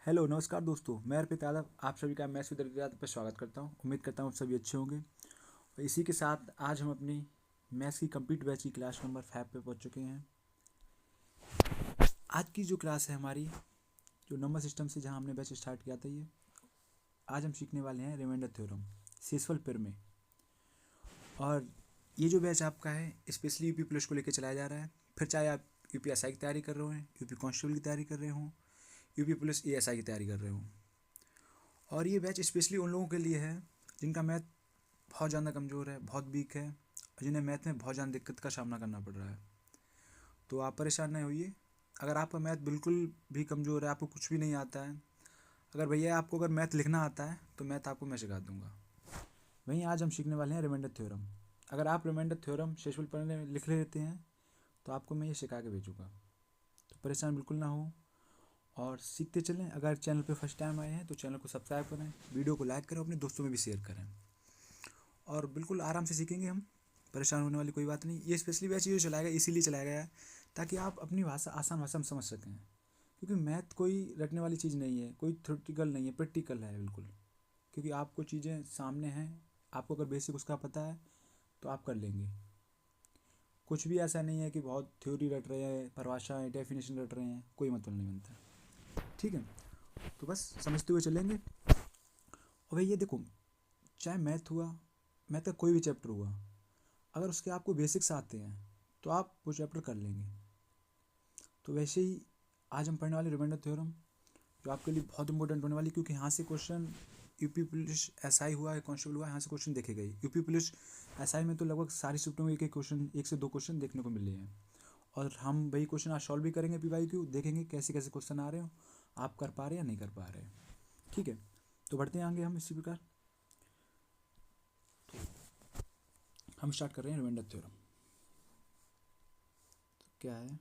Hello नमस्कार दोस्तों, मैं अर्पित यादव आप सभी का मैथ्स विद अर्पित यादव पर स्वागत करता हूं। उम्मीद करता हूं आप सभी अच्छे होंगे। और इसी के साथ आज हम अपनी मैथ्स की कंप्लीट बैच की क्लास नंबर 5 पे पहुंच चुके हैं। आज की जो क्लास है हमारी, जो नंबर सिस्टम से जहां हमने बैच स्टार्ट किया था, ये आज हम सीखने वाले हैं रिमाइंडर थ्योरम शेषफल प्रमेय। और ये जो बैच आपका है स्पेशली यूपी पुलिस को लेकर चलाया जा रहा है। फिर चाहे आप यूपी एसआई की तैयारी कर रहे हो, यूपी कांस्टेबल की तैयारी कर रहे हो, यूपी पुलिस एएसआई की तैयारी कर रहे हो। और ये बैच स्पेशली उन लोगों के लिए है जिनका मैथ बहुत ज़्यादा कमज़ोर है, बहुत वीक है, और जिन्हें मैथ में बहुत ज़्यादा दिक्कत का सामना करना पड़ रहा है। तो आप परेशान नहीं होइए। अगर आपका मैथ बिल्कुल भी कमज़ोर है, आपको कुछ भी नहीं आता है, अगर भैया आपको अगर मैथ लिखना आता है तो मैथ आपको मैं सिखा दूंगा। वहीं आज हम सीखने वाले हैं रिमाइंडर थ्योरम। अगर आप रिमाइंडर थ्योरम शेषफल प्रमेय में लिख लेते हैं तो आपको मैं ये सिखा के भेजूँगा। तो परेशान बिल्कुल ना हो और सीखते चलें। अगर चैनल पे फर्स्ट टाइम आए हैं तो चैनल को सब्सक्राइब करें, वीडियो को लाइक करें, अपने दोस्तों में भी शेयर करें और बिल्कुल आराम से सीखेंगे हम। परेशान होने वाली कोई बात नहीं। ये स्पेशली वैसे ही चलाया गया, इसीलिए चलाया गया है ताकि आप अपनी भाषा आसान भाषा में समझ सकें। क्योंकि मैथ कोई रटने वाली चीज़ नहीं है, कोई थ्योरेटिकल नहीं है, प्रैक्टिकल है बिल्कुल। क्योंकि आपको चीज़ें सामने हैं, आपको अगर बेसिक उसका पता है तो आप कर लेंगे। कुछ भी ऐसा नहीं है कि बहुत थ्योरी रट रहे हैं, परिभाषाएँ डेफिनेशन रट रहे हैं, कोई मतलब नहीं बनता। ठीक है, तो बस समझते हुए चलेंगे। और भाई ये देखो, चाहे मैथ हुआ, मैथ का कोई भी चैप्टर हुआ, अगर उसके आपको बेसिक्स आते हैं तो आप वो चैप्टर कर लेंगे। तो वैसे ही आज हम पढ़ने वाले रिमाइंडर थ्योरम, जो आपके लिए बहुत इंपॉर्टेंट होने वाली, क्योंकि यहाँ से क्वेश्चन यूपी पुलिस एसआई हुआ है, कांस्टेबल हुआ है, यहाँ से क्वेश्चन देखे गए। यूपी पुलिस एसआई में तो लगभग सारी शिफ्टों में एक एक क्वेश्चन, 1 से 2 क्वेश्चन देखने को मिले हैं। और हम वही क्वेश्चन आज सॉल्व भी करेंगे, पीवाईक्यू देखेंगे कैसे कैसे क्वेश्चन आ रहे हो, आप कर पा रहे हैं या नहीं कर पा रहे हैं। ठीक है, तो बढ़ते हैं आगे हम इसी प्रकार। हम स्टार्ट कर रहे हैं रिमाइंडर थ्योरम। तो क्या है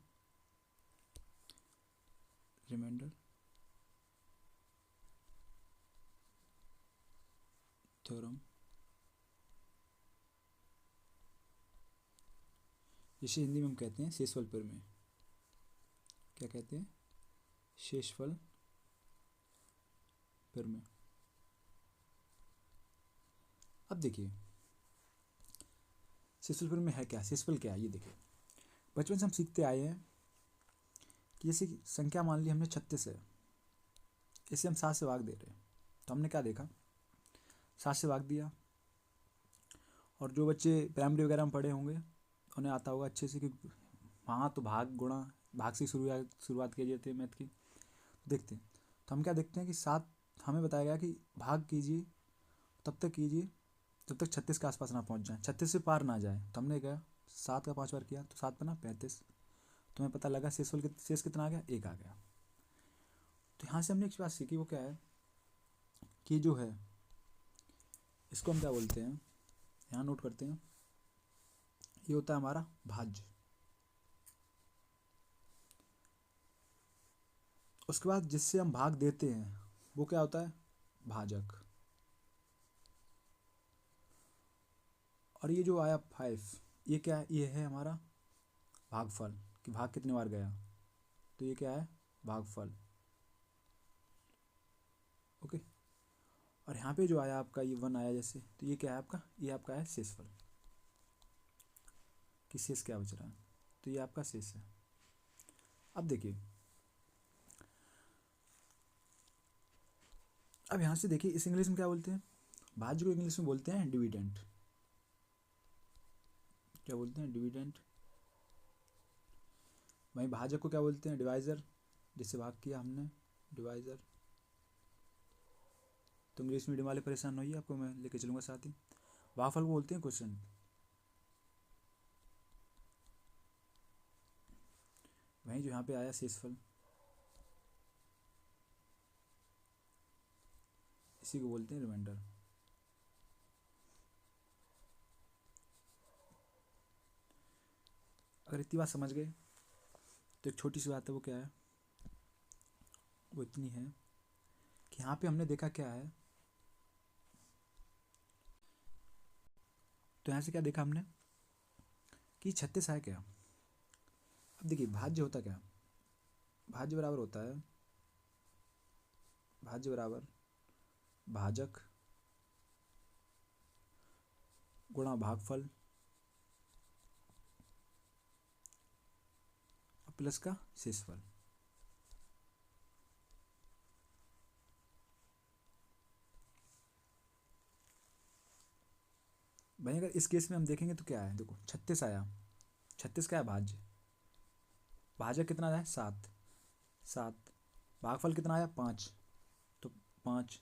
रिमाइंडर थ्योरम? जिसे हिंदी में हम कहते हैं शेषफल प्रमेय। क्या कहते हैं? शेषफल प्रमेय। अब देखिए शेषफल प्रमेय है क्या, शेषफल क्या है, ये देखिए। बचपन से हम सीखते आए हैं कि जैसे कि संख्या मान ली हमने 36 है, इसे हम 7 से भाग दे रहे हैं। तो हमने क्या देखा, 7 से भाग दिया। और जो बच्चे प्राइमरी वगैरह में पढ़े होंगे उन्हें आता होगा अच्छे से कि वहाँ तो भाग गुणा भाग से शुरुआत की जाती है मैथ की। देखते हैं, तो हम क्या देखते हैं कि 7 हमें बताया गया कि भाग कीजिए, तब तक कीजिए जब तक 36 के आसपास ना पहुँच जाए, 36 से पार ना जाए। तो हमने क्या 7 का 5 बार किया तो 7 बना 35। तो हमें पता लगा शेष कितना आ गया, 1 आ गया। तो यहाँ से हमने एक बात सीखी, वो क्या है कि जो है इसको हम क्या बोलते हैं, यहाँ नोट करते हैं, ये होता है हमारा भाज्य। उसके बाद जिससे हम भाग देते हैं वो क्या होता है, भाजक। और ये जो आया 5, ये क्या है, ये है हमारा भागफल, कि भाग कितने बार गया। तो ये क्या है, भागफल। ओके। और यहाँ पे जो आया आपका ये 1 आया जैसे, तो ये क्या है आपका, ये आपका है शेषफल, कि शेष क्या बच रहा है। तो ये आपका शेष है। अब देखिए, अब यहाँ से देखिए इस इंग्लिश में क्या बोलते हैं, भाज्य को इंग्लिश में बोलते हैं डिविडेंड। क्या बोलते हैं, डिविडेंड। वहीं भाजक को क्या बोलते हैं, डिवाइज़र, जिससे भाग किया हमने, डिवाइज़र। तो इंग्लिश मीडियम वाले परेशान होइए, आपको मैं लेके चलूँगा साथ ही। भागफल को बोलते हैं क्वेश्चन। वहीं जो यहाँ पे आया शेषफल, इसी को बोलते हैं रिमाइंडर। अगर इतनी बात समझ गए तो एक छोटी सी बात है, वो क्या है, वो इतनी है कि यहाँ पे हमने देखा क्या है, तो यहाँ से क्या देखा हमने कि 36 है क्या। अब देखिए भाज्य होता क्या, भाज्य बराबर होता है भाज्य बराबर भाजक गुणा भागफल प्लस का शेषफल। भाई अगर इस केस में हम देखेंगे तो क्या है, देखो 36 आया, 36 का है भाज्य, भाजक कितना आया 7, 7 भागफल कितना आया 5, तो 5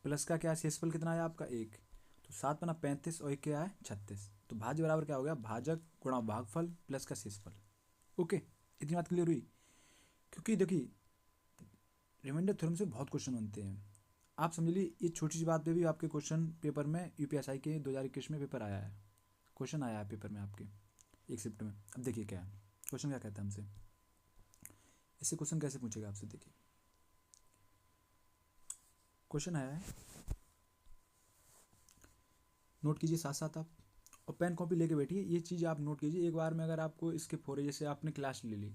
प्लस का क्या शेषफल कितना आया आपका 1, तो 7 बना 35 और 1 क्या है 36, तो भाज्य बराबर क्या हो गया भाजक गुणा भागफल प्लस का शेषफल। ओके, इतनी बात क्लियर हुई। क्योंकि देखिए रिमाइंडर थ्योरम से बहुत क्वेश्चन बनते हैं, आप समझ लीजिए ये छोटी सी बात पे भी आपके क्वेश्चन पेपर में यूपीएसआई के 2021 में पेपर आया है, क्वेश्चन आया है पेपर में आपके एक शिफ्ट में। अब देखिए क्या है क्वेश्चन, क्या कहता है हमसे, इससे क्वेश्चन कैसे पूछेगा आपसे, देखिए क्वेश्चन आया है, नोट कीजिए साथ साथ आप, और पेन कॉपी लेके बैठिए, ये चीज़ आप नोट कीजिए एक बार में, अगर आपको इसके फोरे जैसे आपने क्लास ले ली,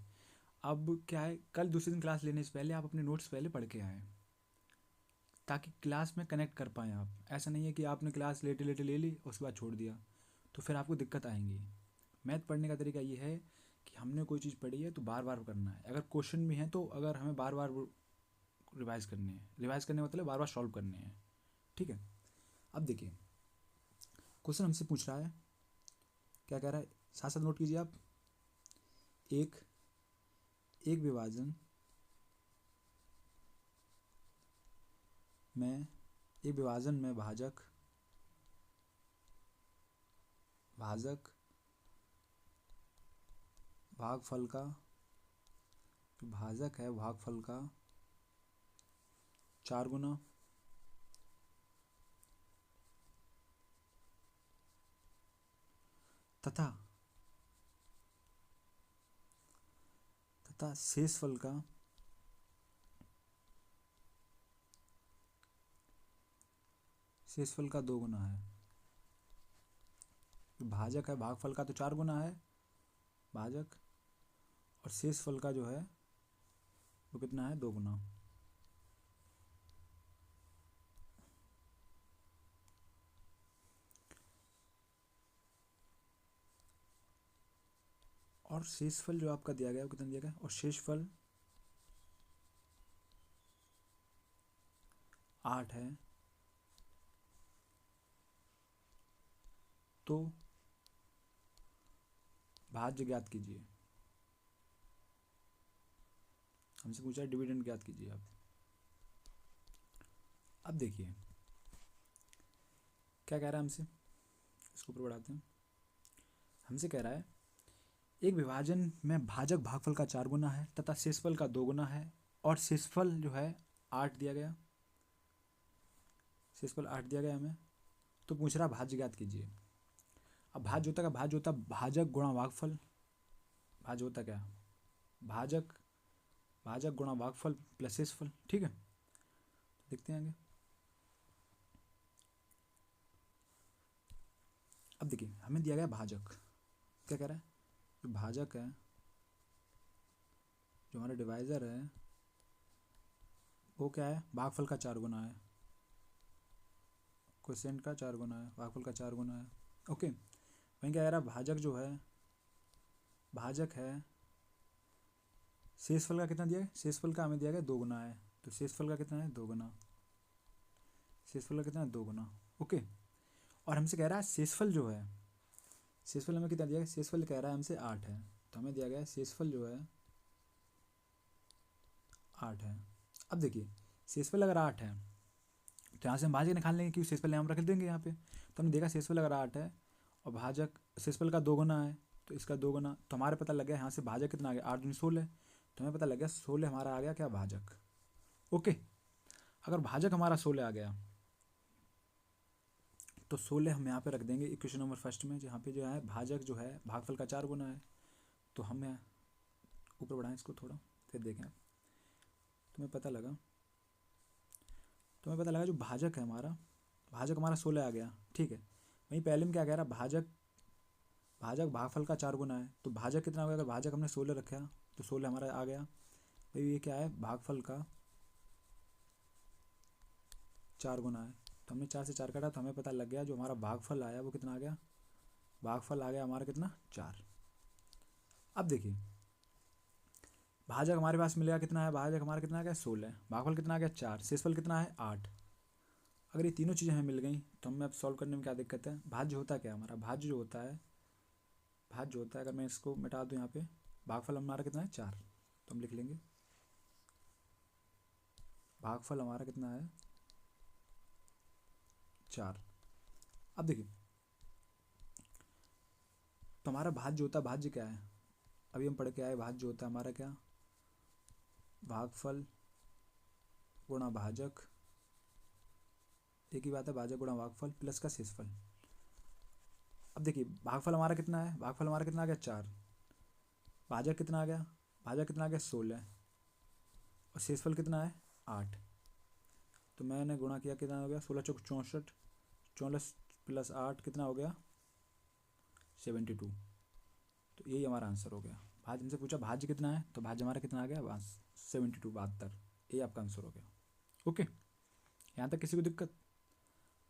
अब क्या है कल दूसरे दिन क्लास लेने से पहले आप अपने नोट्स पहले पढ़ के आएँ, ताकि क्लास में कनेक्ट कर पाएँ आप। ऐसा नहीं है कि आपने क्लास लेटे लेटे ले ली उसके बाद छोड़ दिया, तो फिर आपको दिक्कत आएंगी। मैथ पढ़ने का तरीका ये है कि हमने कोई चीज़ पढ़ी है तो बार बार करना है, अगर क्वेश्चन भी हैं तो अगर हमें बार बार रिवाइज़ करने हैं, रिवाइज़ करने का मतलब बार बार सॉल्व करने हैं, ठीक है। अब देखिए क्वेश्चन हमसे पूछ रहा है, क्या कह रहा है साथ साथ नोट कीजिए आप, एक एक विभाजन में, एक विभाजन में भाजक भाजक भागफल का, भाजक है भागफल का 4 गुना तथा शेषफल का शेषफल का 2 गुना है। भाजक है भागफल का तो 4 गुना है भाजक, और शेषफल का जो है वो कितना है 2 गुना। और शेषफल जो आपका दिया गया वो कितना दिया गया, और शेषफल 8 है, तो भाज्य ज्ञात कीजिए। हमसे पूछा है डिविडेंड ज्ञात कीजिए आप। अब देखिए क्या कह रहा है हमसे, इसको ऊपर बढ़ाते हैं। हमसे कह रहा है एक विभाजन में भाजक भागफल का 4 गुना है तथा शेषफल का 2 गुना है, और शेषफल जो है 8 दिया गया, शेषफल 8 दिया गया हमें, तो पूछ रहा भाज्य ज्ञात कीजिए। अब भाज्य होता क्या, भाज्य होता भाजक गुणा भागफल, भाज्य होता क्या भाजक, भाजक गुणा भागफल प्लस शेषफल, ठीक है। देखते हैं आगे। अब देखिए हमें दिया गया भाजक, क्या कह रहा है, जो भाजक है, जो हमारा डिवाइज़र है वो क्या है भागफल का 4 गुना है, क्वोशिएंट का 4 गुना है, भागफल का 4 गुना है। ओके, वहीं क्या कह रहा है भाजक जो है, भाजक है शेषफल का कितना दिया है, शेषफल का हमें दिया गया 2 गुना है, तो शेषफल का कितना है 2 गुना, शेषफल का कितना है 2 गुना। ओके, और हमसे कह रहा है शेषफल जो है, शेषफल हमें कितना दिया गया, शेषफल कह रहा है हमसे 8 है, तो हमें दिया गया है शेषफल जो है 8 है। अब देखिए शेषफल अगर 8 है तो यहाँ से हम भाजक निकाल लेंगे क्योंकि शेषफल हम रख देंगे यहाँ पे, तो हमने देखा शेषफल अगर 8 है और भाजक शेषफल का 2 गुना है, तो इसका 2 गुना, तो हमारे पता लग गया यहाँ से भाजक कितना आ गया 8 दूनी 16, तो हमें पता लग गया 16 हमारा आ गया क्या भाजक। ओके, अगर भाजक हमारा 16 आ गया तो 16 हम यहाँ पे रख देंगे इक्वेशन नंबर फर्स्ट में, जहाँ पे जो है भाजक जो है भागफल का 4 गुना है, तो हमें ऊपर बढ़ाएं इसको थोड़ा, फिर देखें तुम्हें पता लगा, तुम्हें पता लगा जो भाजक है हमारा, भाजक हमारा 16 आ गया, ठीक है। वहीं पहले में क्या कह रहा भाजक, भाजक भागफल का 4 गुना है, तो भाजक कितना हो गया, अगर भाजक हमने 16 रखा तो 16 हमारा आ गया, भाई ये क्या है भागफल का 4 गुना है। तो हमने 4 से 4 काटा तो हमें पता लग गया जो हमारा भागफल आया वो कितना आ गया, भागफल आ गया हमारा कितना, 4। अब देखिए भाजक हमारे पास मिलेगा कितना है, भाजक हमारा कितना आ गया 16, भागफल कितना आ गया 4, शेषफल कितना है 8। अगर ये तीनों चीज़ें हमें मिल गई तो हमें अब सॉल्व करने में क्या दिक्कत है। भाज्य होता क्या है हमारा, भाज्य जो होता है, भाज्य जो होता है, अगर मैं इसको मिटा दूँ यहाँ पे, भागफल हमारा कितना है 4, तो हम लिख लेंगे भागफल हमारा कितना है 4। अब देखिए तो हमारा भाज्य होता है, भाज्य क्या है, अभी हम पढ़ के आए, भाज्य होता है हमारा क्या, भागफल गुणा भाजक, एक ही बात है, भाजक गुणा भागफल प्लस का शेषफल। अब देखिए भागफल हमारा कितना है, भागफल हमारा कितना आ गया 4, भाजक कितना आ गया, भाजक कितना आ गया 16, और शेषफल कितना है 8। तो मैंने गुणा किया कितना हो गया, 16 चौक 64, 44 प्लस 8 कितना हो गया 72। तो यही हमारा आंसर हो गया। भाज्य हमसे पूछा भाज्य कितना है, तो भाज्य हमारा कितना आ गया 72, 72, ये आपका आंसर हो गया। ओके, यहाँ तक किसी को दिक्कत।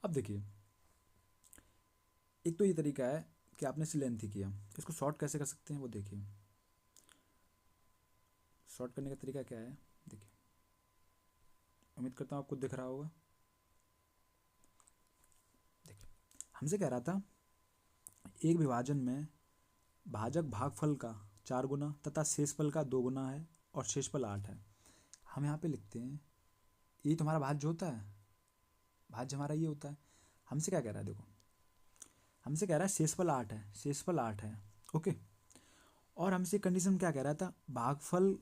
अब देखिए एक तो ये तरीका है कि आपने इसे लेंथी किया, इसको शॉर्ट कैसे कर सकते हैं वो देखिए। शॉर्ट करने का तरीका क्या है, देखिए उम्मीद करता हूँ आपको दिख रहा होगा। देखिए हमसे कह रहा था एक विभाजन में भाजक भागफल का 4 गुना तथा शेषफल का 2 गुना है और शेषफल 8 है। हम यहाँ पे लिखते हैं ये तुम्हारा भाज्य होता है, भाज्य हमारा ये होता है। हमसे क्या कह रहा है, देखो हमसे कह रहा है शेषफल 8 है, शेषफल 8 है, ओके। और हमसे कंडीशन क्या कह रहा था, भागफल,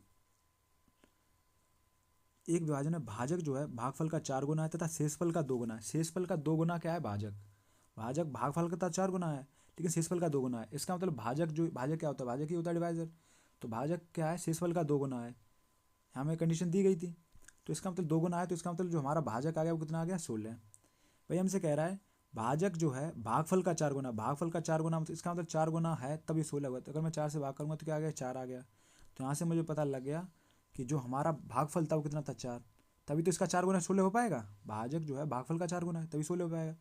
एक विभाजन में भाजक जो है भागफल का 4 गुना है तथा शेषफल का 2 गुना है। शेषफल का 2 गुना क्या है, भाजक, भाजक भागफल का 4 गुना है लेकिन शेषफल का 2 गुना है। इसका मतलब भाजक जो, भाजक क्या होता है, भाजक ही होता है डिवाइजर। तो भाजक क्या है, शेषफल का 2 गुना है, हमें कंडीशन दी गई थी। तो इसका मतलब 2 गुना है, तो इसका मतलब जो हमारा भाजक आ गया वो कितना आ गया 16। भाई हमसे कह रहा है भाजक जो है भागफल का 4 गुना, भागफल का 4 गुना, तो इसका मतलब 4 गुना है तब ये 16 हुआ। तो अगर मैं 4 से भाग करूँगा तो क्या आ गया 4 आ गया। तो यहाँ से मुझे पता लग गया कि जो हमारा भागफल था वो कितना था 4, तभी तो इसका 4 गुना 16 हो पाएगा। भाजक जो है भागफल का 4 गुना है तभी 16 हो पाएगा।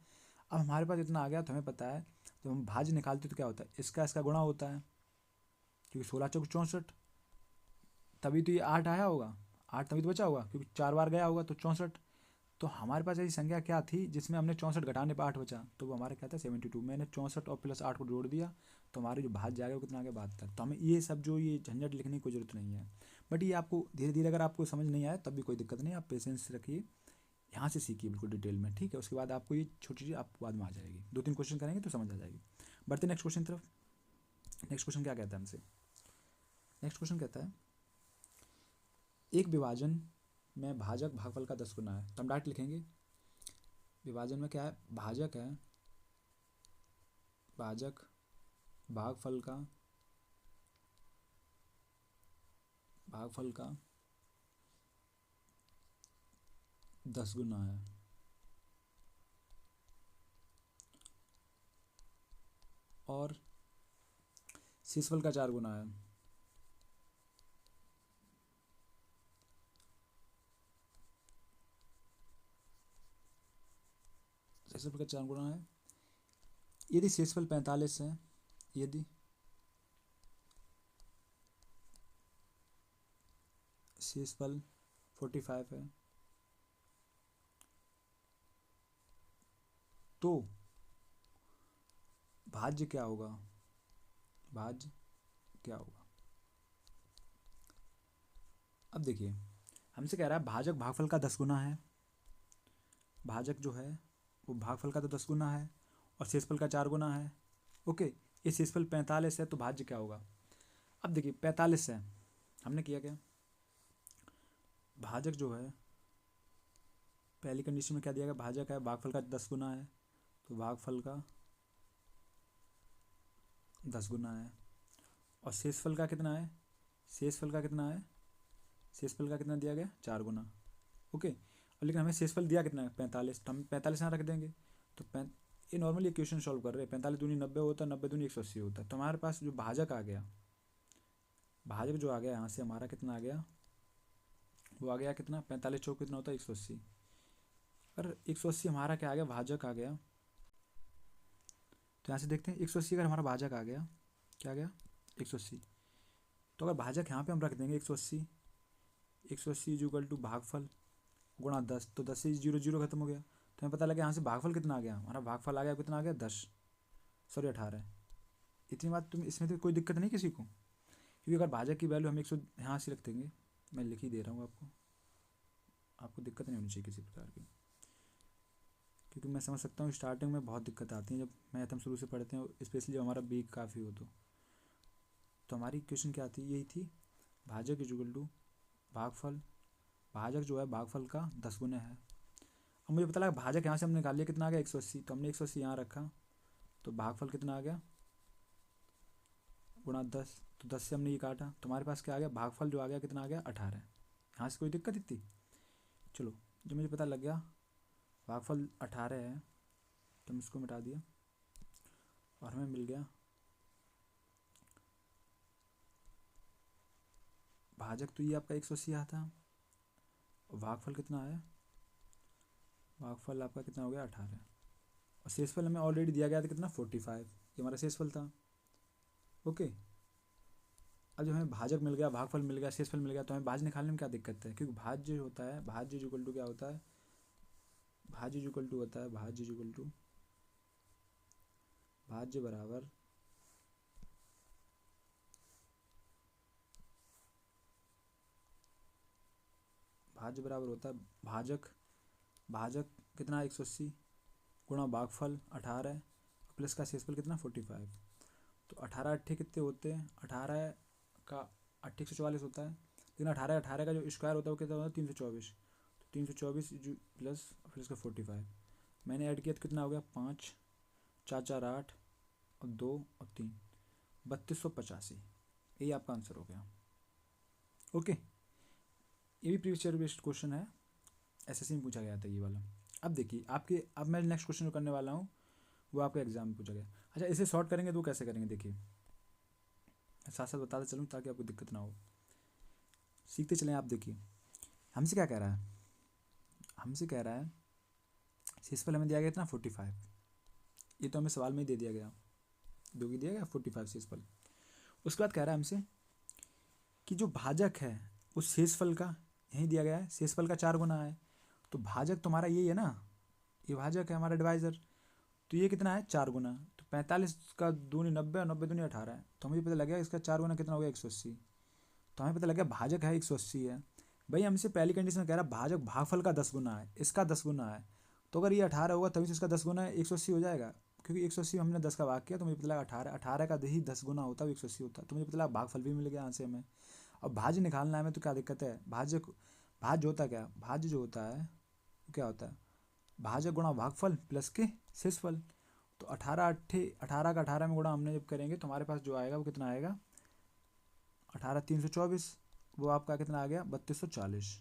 अब हमारे पास इतना आ गया तो हमें पता है जब हम भाज्य निकालते तो क्या होता है, इसका गुणा होता है, क्योंकि 16 चौक 64, तभी तो ये 8 आया होगा, 8 तभी तो बचा होगा क्योंकि 4 बार गया होगा तो 64। तो हमारे पास ऐसी संख्या क्या थी जिसमें हमने 64 घटाने पर 8 बचा, तो वो हमारा क्या था 72। मैंने 64 और प्लस 8 को जोड़ दिया तो हमारे जो भाज्य जाएगा वो कितना आ गया 72। तो हमें ये सब जो ये झंझट लिखने की कोई ज़रूरत नहीं है। बट ये आपको धीरे धीरे अगर आपको समझ नहीं आया तब भी कोई दिक्कत नहीं, आप पेशेंस रखिए, यहाँ से सीखिए बिल्कुल डिटेल में, ठीक है। उसके बाद आपको ये छोटी चीज़ आपको बाद में आ जाएगी, 2-3 क्वेश्चन करेंगे तो समझ आ जाएगी। बढ़ते नेक्स्ट क्वेश्चन तरफ। नेक्स्ट क्वेश्चन क्या कहता है हमसे, नेक्स्ट क्वेश्चन कहता है एक विभाजन में भाजक भागफल का 10 गुना है। तो हम डायरेक्ट लिखेंगे विभाजन में क्या है, भाजक है, भाजक भागफल का 10 गुना है और शेषफल का 4 गुना है। शेषफल का 4 गुना है यदि शेषफल 45 है, यदि शेषफल 45 है तो भाज्य क्या होगा, भाज्य क्या होगा। अब देखिए हमसे कह रहा है भाजक भागफल का 10 गुना है, भाजक जो है वो भागफल का तो 10 गुना है और शेषफल का 4 गुना है, ओके। ये शेषफल 45 है तो भाज्य क्या होगा। अब देखिए 45 है, हमने किया क्या, भाजक जो है पहली कंडीशन में क्या दिया गया, भाजक है भागफल का 10 गुना है तो भागफल का 10 गुना है और शेषफल का कितना है, शेषफल का कितना है, शेषफल का कितना दिया गया 4 गुना, ओके। और लेकिन हमें शेषफल दिया कितना है 45, तो हम 45 यहाँ रख देंगे। तो ये नॉर्मली क्वेश्चन सॉल्व कर रहे हैं, 45 दूनी 90 होता है, 90 दूनी 180 होता है। तो हमारे पास जो भाजक आ गया, भाजक जो आ गया यहाँ से हमारा कितना आ गया, वो आ गया कितना 45 चौक कितना होता है 180। अगर 180 हमारा क्या आ गया, भाजक आ गया, तो यहाँ से देखते हैं 180 अगर हमारा भाजक आ गया, क्या आ गया 180, तो अगर भाजक यहाँ पे हम रख देंगे 180, 180 इज इक्वल टू भागफल गुणा 10, तो 10 से 0 0 खत्म हो गया, तो हमें पता लगा यहाँ से भागफल कितना आ गया, हमारा भागफल आ गया कितना आ गया 10, सॉरी 18। इतनी बात तुम इसमें तो कोई दिक्कत नहीं किसी को, क्योंकि अगर भाजक की वैल्यू हम 100 यहाँ से रख देंगे, मैं लिख ही दे रहा हूँ आपको, आपको दिक्कत नहीं होनी चाहिए किसी प्रकार की, क्योंकि मैं समझ सकता हूँ स्टार्टिंग में बहुत दिक्कत आती है जब मैथ हम शुरू से पढ़ते हैं, स्पेशली जब हमारा बीक काफ़ी हो तो हमारी क्वेश्चन क्या थी, यही थी भाजक इज इक्वल टू भागफल, भाजक जो है भागफल का 10 गुना है। अब मुझे पता लगा भाजक यहाँ से हमने निकाल लिया कितना आ गया 180, तो हमने 180 यहाँ रखा, तो भागफल कितना आ गया गुणा 10, तो 10 से हमने ये काटा, तो हमारे पास क्या आ गया, भागफल जो आ गया कितना आ गया 18। यहाँ से कोई दिक्कत इतनी, चलो जो मुझे पता लग गया भागफल 18 है, तो हम इसको मिटा दिया और हमें मिल गया भाजक, तो ये आपका 180 आया था, और भागफल कितना आया, भागफल आपका कितना हो गया 18, और शेषफल हमें ऑलरेडी दिया गया था कितना 45, ये हमारा शेषफल था। ओके, अब जब हमें भाजक मिल गया, भागफल मिल गया, शेषफल मिल गया, तो हमें भाज्य निकालने में क्या दिक्कत है, क्योंकि भाज्य होता है, भाज्य इक्वल टू क्या होता है, भाज्य इक्वल टू होता है, भाज्य इक्वल टू भाज्य बराबर भाज्य बराबर होता है भाजक, भाजक कितना 180 गुणा भागफल 18 प्लस का शेषफल कितना 45, तो 18 अट्ठे कितने होते हैं, 18 का 8 144 होता है, लेकिन 18 18 का जो स्क्वायर होता है वो कितना होता है 324, तो 324 प्लस फिर इसका 45, मैंने ऐड किया तो कितना हो गया 5 4 4 8 और 2 और 3 3285, यही आपका आंसर हो गया। ओके, ये भी प्रीवियस ईयर बेस्ड क्वेश्चन है, एसएससी में पूछा गया था ये वाला। अब देखिए आपके, अब मैं नेक्स्ट क्वेश्चन जो करने वाला हूँ वो आपके एग्जाम में पूछा गया। अच्छा, इसे शॉर्ट करेंगे तो कैसे करेंगे, देखिए साथ साथ बताते चलूँ ताकि आपको दिक्कत ना हो, सीखते चलें। आप देखिए हमसे क्या कह रहा है, हमसे कह रहा है शेषफल हमें दिया गया इतना 45, ये तो हमें सवाल में ही दे दिया गया, दो की दिया गया 45 शेषफल। उसके बाद कह रहा है हमसे कि जो भाजक है उस शेषफल का यहीं दिया गया है, शेषफल का 4 गुना है, तो भाजक तुम्हारा यही है ना, ये भाजक है हमारा डिवाइजर, तो ये कितना है 4 गुना, तो 45 का दूनी 90 और 90 दूनी 18 है, तो हमें पता लग गया इसका 4 गुना कितना हो गया 180, तो हमें पता लग गया भाजक है 180 है। भाई हमसे पहली कंडीशन कह रहा है भाजक भागफल का 10 गुना है, इसका 10 गुना है, तो अगर ये 18 होगा तभी से इसका 10 गुना है 180 हो जाएगा, क्योंकि 180 हमने 10 का भाग किया, तो मुझे पता लगा 18 18 का ही 10 गुना होता है 180 होता है, तो मुझे पता लगा भागफल भी मिल गया यहाँ से हमें। अब भाज्य निकालना है हमें, तो क्या दिक्कत है, भाज्य होता है क्या, भाज्य जो होता है वो क्या होता है, भाजक गुणा भागफल प्लस के शेषफल, तो 18 अट्ठे 18 का 18 में गुणा हमने जब करेंगे तो हमारे पास जो आएगा वो कितना आएगा 18 324, वो आपका कितना आ गया 3240,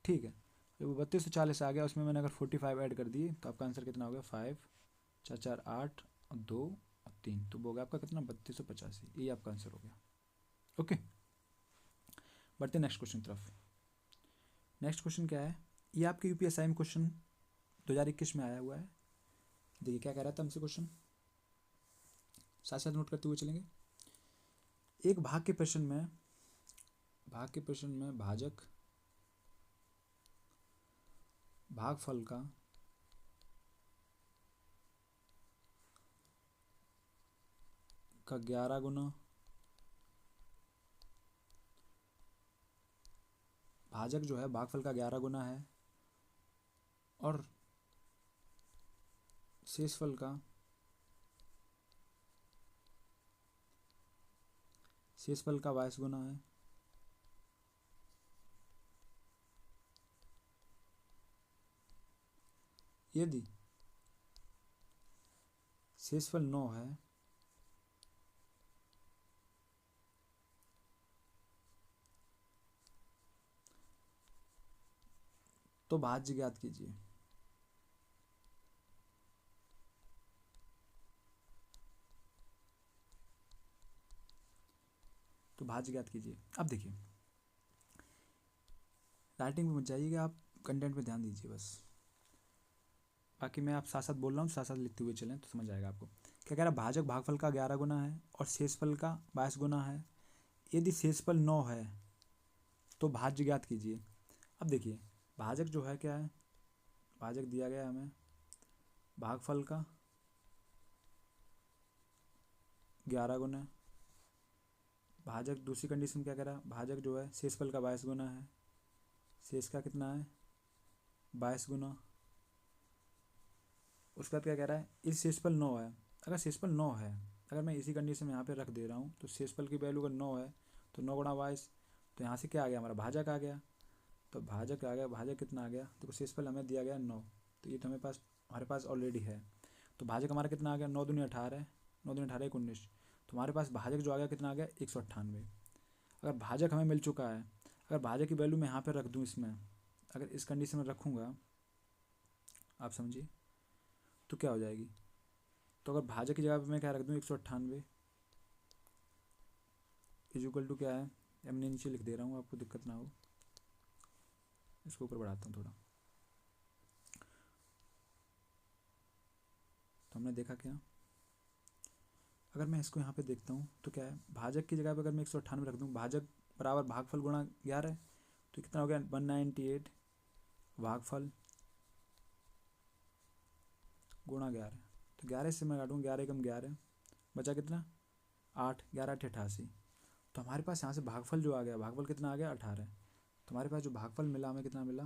ठीक है। जब वो 3240 आ गया उसमें मैंने अगर 45 ऐड कर दिए तो आपका आंसर कितना हो गया 5 4 4 8 और 2 और 3, तो वो हो गया आपका कितना 3285, ये आपका आंसर हो गया। ओके, बढ़ते नेक्स्ट क्वेश्चन की तरफ। नेक्स्ट क्वेश्चन क्या है, ये आपके यूपीएसआई में क्वेश्चन 2021 में आया हुआ है, देखिए क्या कह रहा था हमसे क्वेश्चन, साथ साथ नोट करते हुए चलेंगे। एक भाग के प्रश्न में भाजक भागफल का 11 गुना, भाजक जो है भागफल का 11 गुना है, और शेषफल का 22 गुना है। यदि शेषफल 9 है तो भाज्य ज्ञात कीजिए। तो भाज्य ज्ञात कीजिए। अब देखिए राइटिंग में मत जाइएगा, आप कंटेंट पे ध्यान दीजिए बस। बाकी मैं आप साथ साथ बोल रहा हूँ, साथ साथ लिखते हुए चलें तो समझ आएगा आपको। क्या कह रहा है, भाजक भागफल का 11 गुना है और शेषफल का 22 गुना है। यदि शेषफल 9 है तो भाज्य ज्ञात कीजिए। अब देखिए भाजक जो है क्या है, भाजक दिया गया हमें भागफल का 11 गुना है। भाजक दूसरी कंडीशन क्या कह रहा है, भाजक जो है शेषफल का 22 गुना है। शेष का कितना है 22 गुना। उसके बाद क्या कह रहा है, इस शेषफल 9 है। अगर शेषफल 9 है, अगर मैं इसी कंडीशन में यहाँ पे रख दे रहा हूँ तो शेषफल की वैल्यू अगर 9 है तो 9 गुणा 22, तो यहाँ से क्या आ गया हमारा भाजक आ गया। तो भाजक आ गया, भाजक कितना आ गया, देखो शेषफल हमें दिया गया 9, तो ये तो हमारे पास ऑलरेडी है। तो भाजक हमारा कितना आ गया, 9 दूनी 18, 9 दूनी 18 19, तो हमारे पास भाजक जो आ गया कितना आ गया 198। अगर भाजक हमें मिल चुका है, अगर भाजक की वैल्यू मैं यहाँ पर रख दूँ इसमें, अगर इस कंडीशन में रखूँगा, आप समझिए तो क्या हो जाएगी। तो अगर भाजक की जगह पे मैं क्या रख दूँ 198 इज इक्वल टू क्या है, हमने नीचे लिख दे रहा हूँ आपको दिक्कत ना हो, इसको ऊपर बढ़ाता हूँ थोड़ा। तो हमने देखा क्या, अगर मैं इसको यहाँ पे देखता हूँ तो क्या है, भाजक की जगह पे अगर मैं 198 रख दूँ, भाजक बराबर भागफल गुणा 11, तो कितना हो गया 198 भागफल गुणा 11। तो 11 से मैं काटूँ, 11 कम 11 बचा कितना 8, 11 8 88। तो हमारे पास यहाँ से भागफल जो आ गया, भागफल कितना आ गया 18। तो हमारे पास जो भागफल मिला हमें कितना मिला,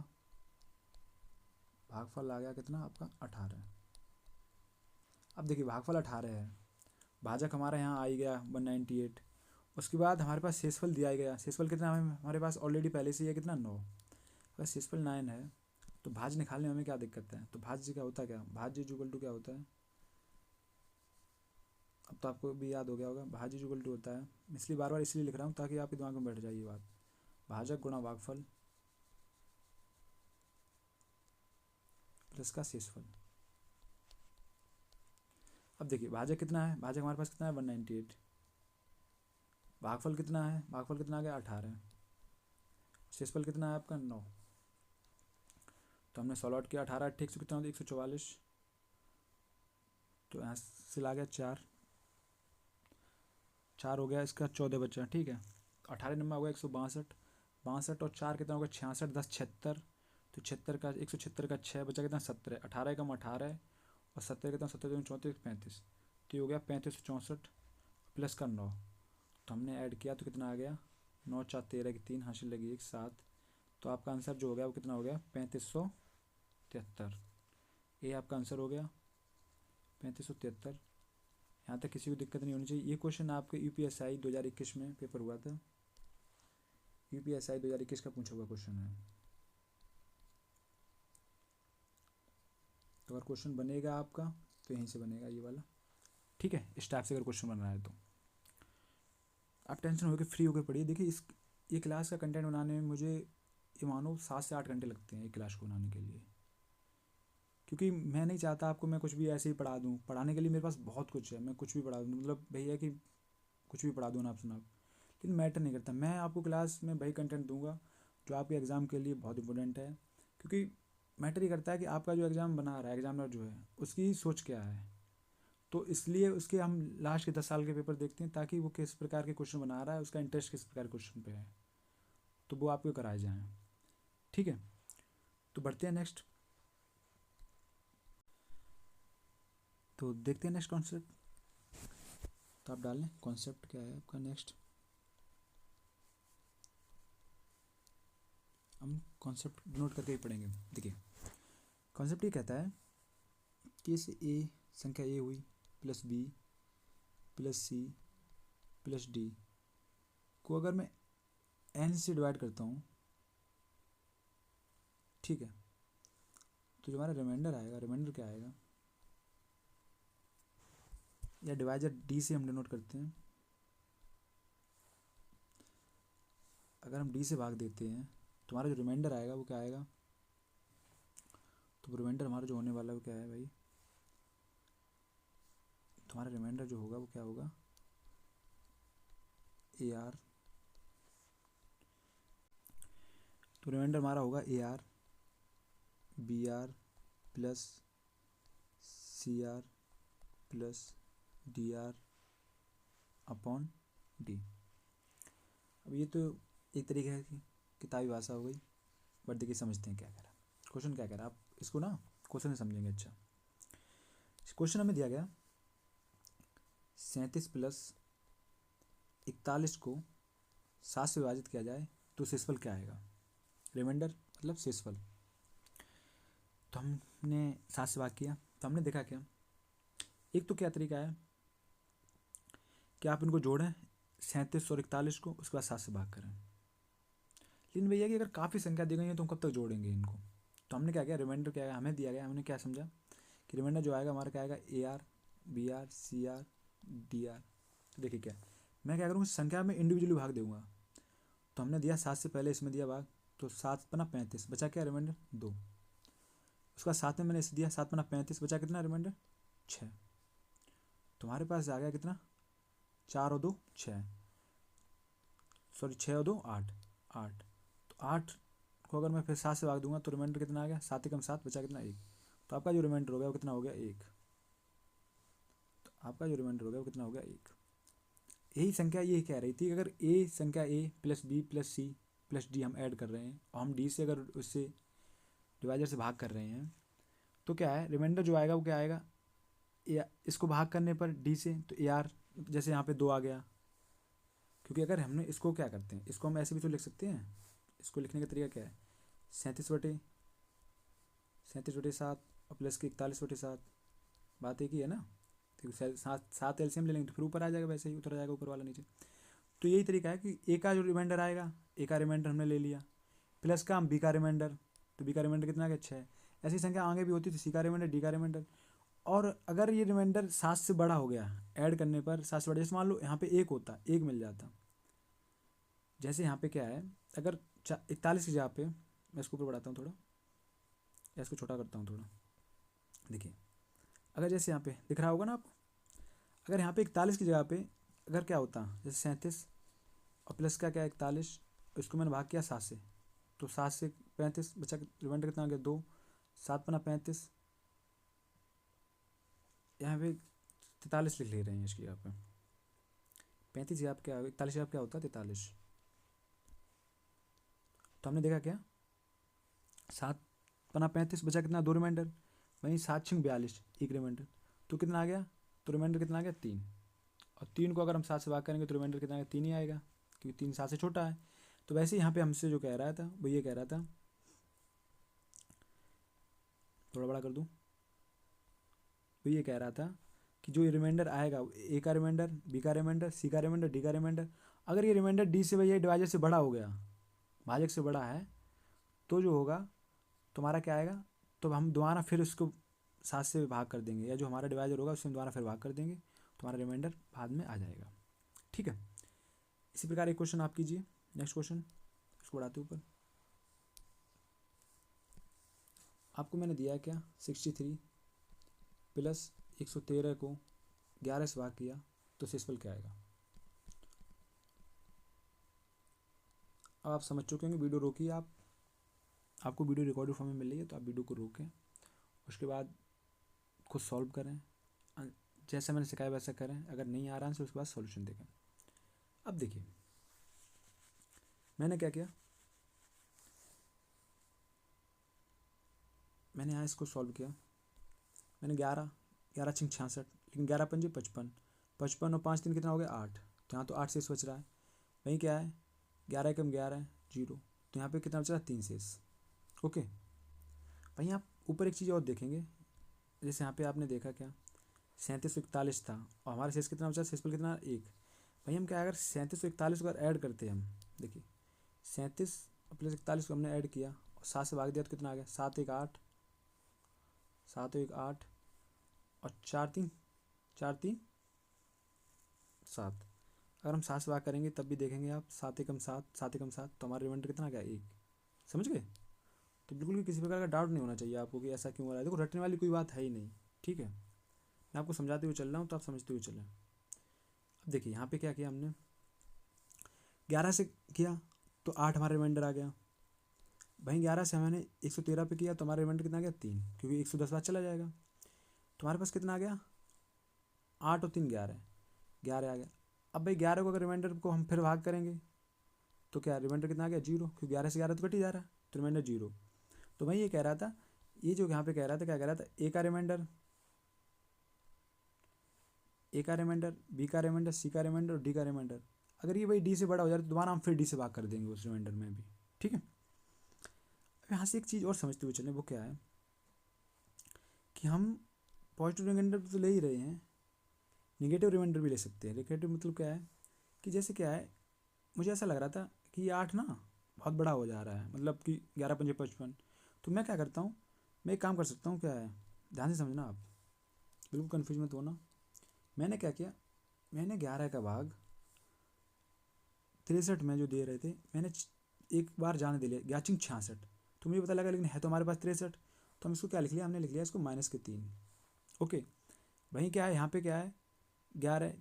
भागफल आ गया कितना आपका 18। अब देखिए भागफल 18 है, भाजक हमारा यहाँ आ ही गया 198। उसके बाद हमारे पास शेषफल दिया ही गया, शेषफल कितना हमारे पास ऑलरेडी पहले से ही है कितना 9। अगर शेषफल 9 है तो भाज्य निकालने में हमें क्या दिक्कत है, तो भाज्य क्या होता है, क्या भाज्य इक्वल टू क्या होता है, अब तो आपको भी याद हो गया होगा, भाज्य इक्वल टू होता है, इसलिए बार बार इसलिए लिख रहा हूँ ताकि आपके दिमाग में बैठ जाए ये बात, भाजक गुणा भागफल प्लस का शेषफल। अब देखिए भाजक कितना है, भाजक हमारे पास कितना है 198, भागफल कितना है, भागफल कितना आ गया 18, शेषफल कितना है आपका 9। तो हमने सॉल्व आउट किया, 18 8 से कितना होता है 144, तो यहाँ से ला गया 4 4 हो गया, इसका 14 बचा, ठीक है। 18 नंबर हो गया 162, 62 और 4 कितना होगा 66, 10 76, तो 76 का 176 का 6 बचा कितना 17, 18 कम 18 और 17 कितना 17 34 35, तो ये हो गया 3564 प्लस का 9। तो हमने ऐड किया तो कितना आ गया 9 4 13 की 3 हासिल लगी 1 7, तो आपका आंसर जो हो गया वो कितना हो गया 3573। ये आपका आंसर हो गया 3573। यहाँ तक किसी को दिक्कत नहीं होनी चाहिए। ये क्वेश्चन आपके यूपीएसआई 2021 में पेपर हुआ था, यूपीएसआई 2021 का पूछा हुआ क्वेश्चन है। तो अगर क्वेश्चन बनेगा आपका तो यहीं से बनेगा ये वाला, ठीक है। इस टाइप से अगर क्वेश्चन बन रहा है तो आप टेंशन होकर फ्री होकर पढ़िए। देखिए ये क्लास का कंटेंट बनाने में मुझे ये मानो 7 से 8 घंटे लगते हैं ये क्लास को बनाने के लिए, क्योंकि मैं नहीं चाहता आपको मैं कुछ भी ऐसे ही पढ़ा दूँ। पढ़ाने के लिए मेरे पास बहुत कुछ है, मैं कुछ भी पढ़ा दूँ, मतलब भैया कि कुछ भी पढ़ा दूँ ना आप सुना, लेकिन मैटर नहीं करता। मैं आपको क्लास में वही कंटेंट दूंगा जो आपके एग्ज़ाम के लिए बहुत इंपॉर्टेंट है, क्योंकि मैटर ही करता है कि आपका जो एग्ज़ाम बना रहा है, एग्जामिनर जो है उसकी सोच क्या है। तो इसलिए उसके हम लास्ट के 10 साल के पेपर देखते हैं ताकि वो किस प्रकार के क्वेश्चन बना रहा है, उसका इंटरेस्ट किस प्रकार के क्वेश्चन पे है, तो वो आपको कराए जाएँ, ठीक है। तो बढ़ते हैं नेक्स्ट, तो देखते हैं नेक्स्ट कॉन्सेप्ट। तो आप डाल लें कॉन्सेप्ट क्या है आपका नेक्स्ट, हम कॉन्सेप्ट नोट करके ही पढ़ेंगे। देखिए कॉन्सेप्ट ये कहता है कि इस ए संख्या ए हुई plus B plus C plus D को अगर मैं एन से डिवाइड करता हूँ, ठीक है, तो जो हमारा रिमाइंडर आएगा, रिमाइंडर क्या आएगा, या डिवाइजर डी से हम डिनोट करते हैं। अगर हम डी से भाग देते हैं तो हमारा जो रिमाइंडर आएगा वो क्या आएगा, तो रिमाइंडर हमारा जो होने वाला है वो क्या है भाई, तुम्हारा रिमाइंडर जो होगा वो क्या होगा ए आर, तो रिमाइंडर हमारा होगा A R B R plus C R plus D R upon D. अब ये तो एक तरीके है किताबी भाषा हो गई, बट देखिए समझते हैं क्या कह रहा है क्वेश्चन। क्या कह रहा है आप इसको ना क्वेश्चन से समझेंगे। अच्छा, क्वेश्चन हमें दिया गया 37 प्लस 41 को 7 से विभाजित किया जाए तो शेषफल क्या आएगा। रिमाइंडर मतलब शेषफल। तो हमने 7 से भाग किया तो हमने देखा क्या, एक तो क्या तरीका है कि आप इनको जोड़ें 37 और 41 को, उसके बाद 7 से भाग करें। लेकिन भैया कि अगर काफ़ी संख्या दी गई है तो हम कब तक जोड़ेंगे इनको। तो हमने क्या किया, रिमाइंडर क्या है हमें दिया गया, हमने क्या समझा कि रिमाइंडर जो आएगा हमारा क्या आएगा, A R B R C R D R. देखिए क्या मैं क्या करूँगा, संख्या में इंडिविजुअली भाग दूंगा। तो हमने दिया 7 से पहले इसमें दिया भाग, तो 7 पना 35, बचा क्या रिमाइंडर 2। उसका 7 में मैंने इसे दिया 7 पना 35, बचा कितना रिमाइंडर 6। तुम्हारे पास आ गया कितना, 4 और 2 6, सॉरी 6 और 2 8 8। तो 8 को अगर मैं फिर 7 से भाग दूंगा तो रिमाइंडर कितना आ गया, 7 एकम 7, बचा कितना 1। तो आपका जो रिमाइंडर हो गया वो कितना हो गया 1। तो आपका जो रिमाइंडर हो गया वो कितना हो गया 1। यही संख्या ये कह रही थी, अगर ए संख्या A plus B plus C plus D हम ऐड कर रहे हैं और हम डी से अगर उससे डिवाइजर से भाग कर रहे हैं तो क्या है, रिमाइंडर जो आएगा वो क्या आएगा, इसको भाग करने पर डी से तो ए आर, जैसे यहाँ पे 2 आ गया। क्योंकि अगर हमने इसको क्या करते हैं, इसको हम ऐसे भी तो लिख सकते हैं। इसको लिखने का तरीका क्या है, 37/7 और प्लस के 41/7, बात एक ही है ना। तो 7 एलसीएम ले लेंगे तो फिर ऊपर आ जाएगा, वैसे ही उतर जाएगा ऊपर वाला नीचे। तो यही तरीका है कि ए का जो रिमाइंडर आएगा, ए का रिमाइंडर हमने ले लिया, प्लस का हम बी का रिमाइंडर, तो बी का रिमाइंडर कितना आ गया 6। ऐसी संख्या आगे भी होती थी, सी का रिमाइंडर डी का रिमाइंडर। और अगर ये रिमाइंडर 7 से बड़ा हो गया ऐड करने पर, 7 से बड़ा, जैसे मान लो यहाँ पे 1 होता, 1 मिल जाता। जैसे यहाँ पे क्या है, अगर 41 की जगह पे, मैं इसको ऊपर बढ़ाता हूँ थोड़ा या इसको छोटा करता हूँ थोड़ा। देखिए अगर जैसे यहाँ पे दिख रहा होगा ना आपको, अगर यहाँ पे 41 की जगह पे अगर क्या होता, जैसे 37 और प्लस का क्या 41, इसको मैंने भाग किया 7 से, तो 7 से 35 बचा, रिमाइंडर कितना आ गया 2। 7 पना 35, यहाँ पे 43 लिख ले रहे हैं इसकी यहाँ पे, 35 आप क्या 41 आप क्या होता 43। तो हमने देखा क्या, 7 पना 35 बचा कितना 2 रिमाइंडर, वहीं 7 6 42 1 रिमाइंडर, तो कितना आ गया, तो रिमाइंडर कितना आ गया 3। और 3 को अगर हम 7 से भाग करेंगे तो रिमाइंडर कितना आ गया 3 ही आएगा, क्योंकि 3 7 से छोटा है। तो वैसे ही यहाँ पे हमसे जो कह रहा था वो ये कह रहा था, थोड़ा बड़ा कर दूँ, वो ये कह रहा था कि जो ये रिमाइंडर आएगा, ए का रिमाइंडर बी का रिमाइंडर सी का रिमाइंडर डी का रिमाइंडर, अगर ये रिमाइंडर डी से भैया डिवाइजर से बड़ा हो गया, भाजक से बड़ा है, तो जो होगा तुम्हारा क्या आएगा, तो हम दोबारा फिर उसको 7 से भाग कर देंगे, या जो हमारा डिवाइजर होगा उससे हम दोबारा फिर भाग कर देंगे, तुम्हारा रिमाइंडर बाद में आ जाएगा। ठीक है, इसी प्रकार एक क्वेश्चन आप कीजिए। नेक्स्ट क्वेश्चन, इसको बढ़ाते ऊपर। आपको मैंने दिया है क्या, 63 प्लस 113 को 11 से भाग किया तो शेषफल क्या आएगा। अब आप समझ चुके होंगे, वीडियो रोकिए आप, आपको वीडियो रिकॉर्डेड फॉर्म में मिल रही है तो आप वीडियो को रोकें, उसके बाद खुद सॉल्व करें, जैसे मैंने सिखाया वैसा करें। अगर नहीं आ रहा है तो उसके बाद सॉल्यूशन देखें। अब देखिए मैंने क्या किया, मैंने यहाँ इसको सॉल्व किया, मैंने 11 11 6 66, लेकिन 11 पंजे 55, 55 और 5 3 कितना हो गया 8, तो यहाँ तो 8 शेष बच रहा है। वहीं क्या है, 11 एकम 11 0, तो यहाँ पे कितना बच रहा है 3 शेष। ओके, वहीं आप ऊपर एक चीज़ और देखेंगे, जैसे यहाँ पे आपने देखा क्या 3741 था और हमारा शेष कितना बचा, शेषफल कितना 1। वहीं हम क्या, अगर 3741 को अगर ऐड करते हैं हम, देखिए 37 प्लस 41 को हमने ऐड किया और 7 से भाग दिया तो कितना आ गया, 7 1 8, 7 1 8 और 4 3 7। अगर हम 7 से भाग करेंगे तब भी देखेंगे आप, 7 एकम 7 7 एकम 7, तो हमारा रिमाइंडर कितना आ गया 1। समझ गए। तो बिल्कुल भी किसी प्रकार का डाउट नहीं होना चाहिए आपको कि ऐसा क्यों हो रहा है। देखो रटने वाली कोई बात है ही नहीं, ठीक है, मैं आपको समझाते हुए चल रहा हूँ तो आप समझते हुए चलें। अब देखिए यहाँ पे क्या किया हमने, 11 से किया तो 8 हमारा रिमाइंडर आ गया, वहीं 11 से मैंने 113 पे किया तो हमारा रिमाइंडर कितना आ गया 3, क्योंकि 110 बाद चला जाएगा। तुम्हारे पास कितना आ गया, 8 और 3 11, 11 आ गया। अब भाई 11 को अगर रिमाइंडर को हम फिर भाग करेंगे तो क्या रिमाइंडर कितना आ गया, 0, क्योंकि 11 से 11 तो कट ही जा रहा है, तो रिमाइंडर 0। तो मैं ये कह रहा था, ये जो यहाँ पे कह रहा था, क्या कह रहा था, ए का रिमाइंडर, ए का रिमाइंडर, बी का रिमाइंडर, सी का रिमाइंडर और डी का रिमाइंडर। अगर ये भाई डी से बड़ा हो जाए तो दोबारा हम फिर डी से भाग कर देंगे उस रिमाइंडर में भी, ठीक है। अब यहाँ से एक चीज़ और समझते हुए चलें, वो क्या है कि हम पॉजिटिव रिमाइंडर तो ले ही रहे हैं, निगेटिव रिमाइंडर भी ले सकते हैं। निगेटिव मतलब क्या है कि जैसे क्या है, मुझे ऐसा लग रहा था कि ये 8 ना बहुत बड़ा हो जा रहा है, मतलब कि 11 पंजे 55। तो मैं क्या करता हूँ, मैं एक काम कर सकता हूँ, क्या है, ध्यान से समझना आप, बिल्कुल कन्फ्यूज मत होना। मैंने क्या किया, मैंने 11 का भाग 63 में जो दे रहे थे, मैंने एक बार जाने दे लिया, 11×66। तो मुझे पता लगा लेकिन है तो हमारे पास 63, तो हम इसको क्या लिख लिया, हमने लिख लिया इसको -3। ओके, वहीं क्या है, यहाँ पे क्या है 11,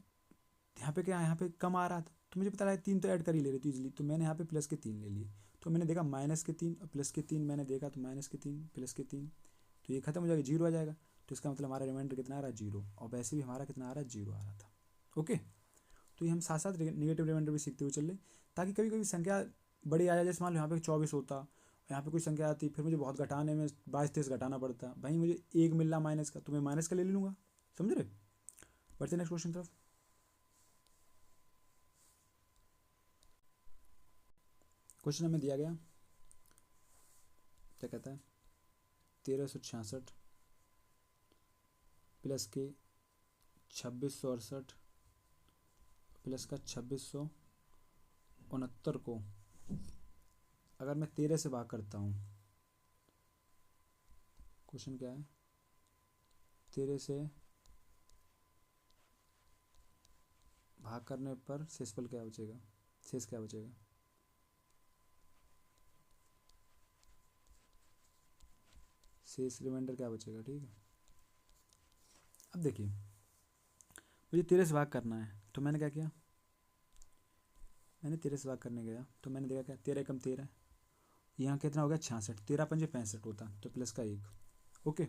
यहाँ पे क्या है, यहाँ पे कम आ रहा था, तो मुझे पता लगा 3 तो ऐड कर ही ले रही थी इजीली, तो मैंने यहाँ पे +3 ले लिए। तो मैंने देखा -3 और +3 मैंने देखा, तो -3 +3, तो ये खत्म हो जाएगा, 0 आ जाएगा। तो इसका मतलब हमारा रिमाइंडर कितना आ रहा है, 0। और वैसे भी हमारा कितना आ रहा है, 0 आ रहा था। ओके, तो ये हम साथ साथ निगेटिव रिमाइंडर भी सीखते हुए चल रहे, ताकि कभी कभी संख्या बड़ी आ जाए, जैसे मान लो यहाँ पे 24 होता, यहाँ पे कोई संख्या आती, फिर मुझे बहुत घटाने में 22-23 घटाना पड़ता, भाई मुझे 1 मिल रहा माइनस का, तो मैं माइनस का ले लूँगा, समझ रहे। बढ़ते नेक्स्ट क्वेश्चन तरफ। क्वेश्चन हमें दिया गया, क्या कहता है, 1366 प्लस के 2668 प्लस का 2669 को अगर मैं 13 से भाग करता हूँ, क्वेश्चन क्या है, 13 से भाग करने पर शेषफल क्या बचेगा, शेष क्या बचेगा, शेष रिमाइंडर क्या बचेगा, ठीक है। अब देखिए, मुझे 13 से भाग करना है, तो मैंने क्या किया, मैंने 13 से भाग करने गया, तो मैंने देखा क्या, 13 कम 13, यहाँ कितना हो गया 66, 13 पंजे 65 होता, तो प्लस का 1। ओके,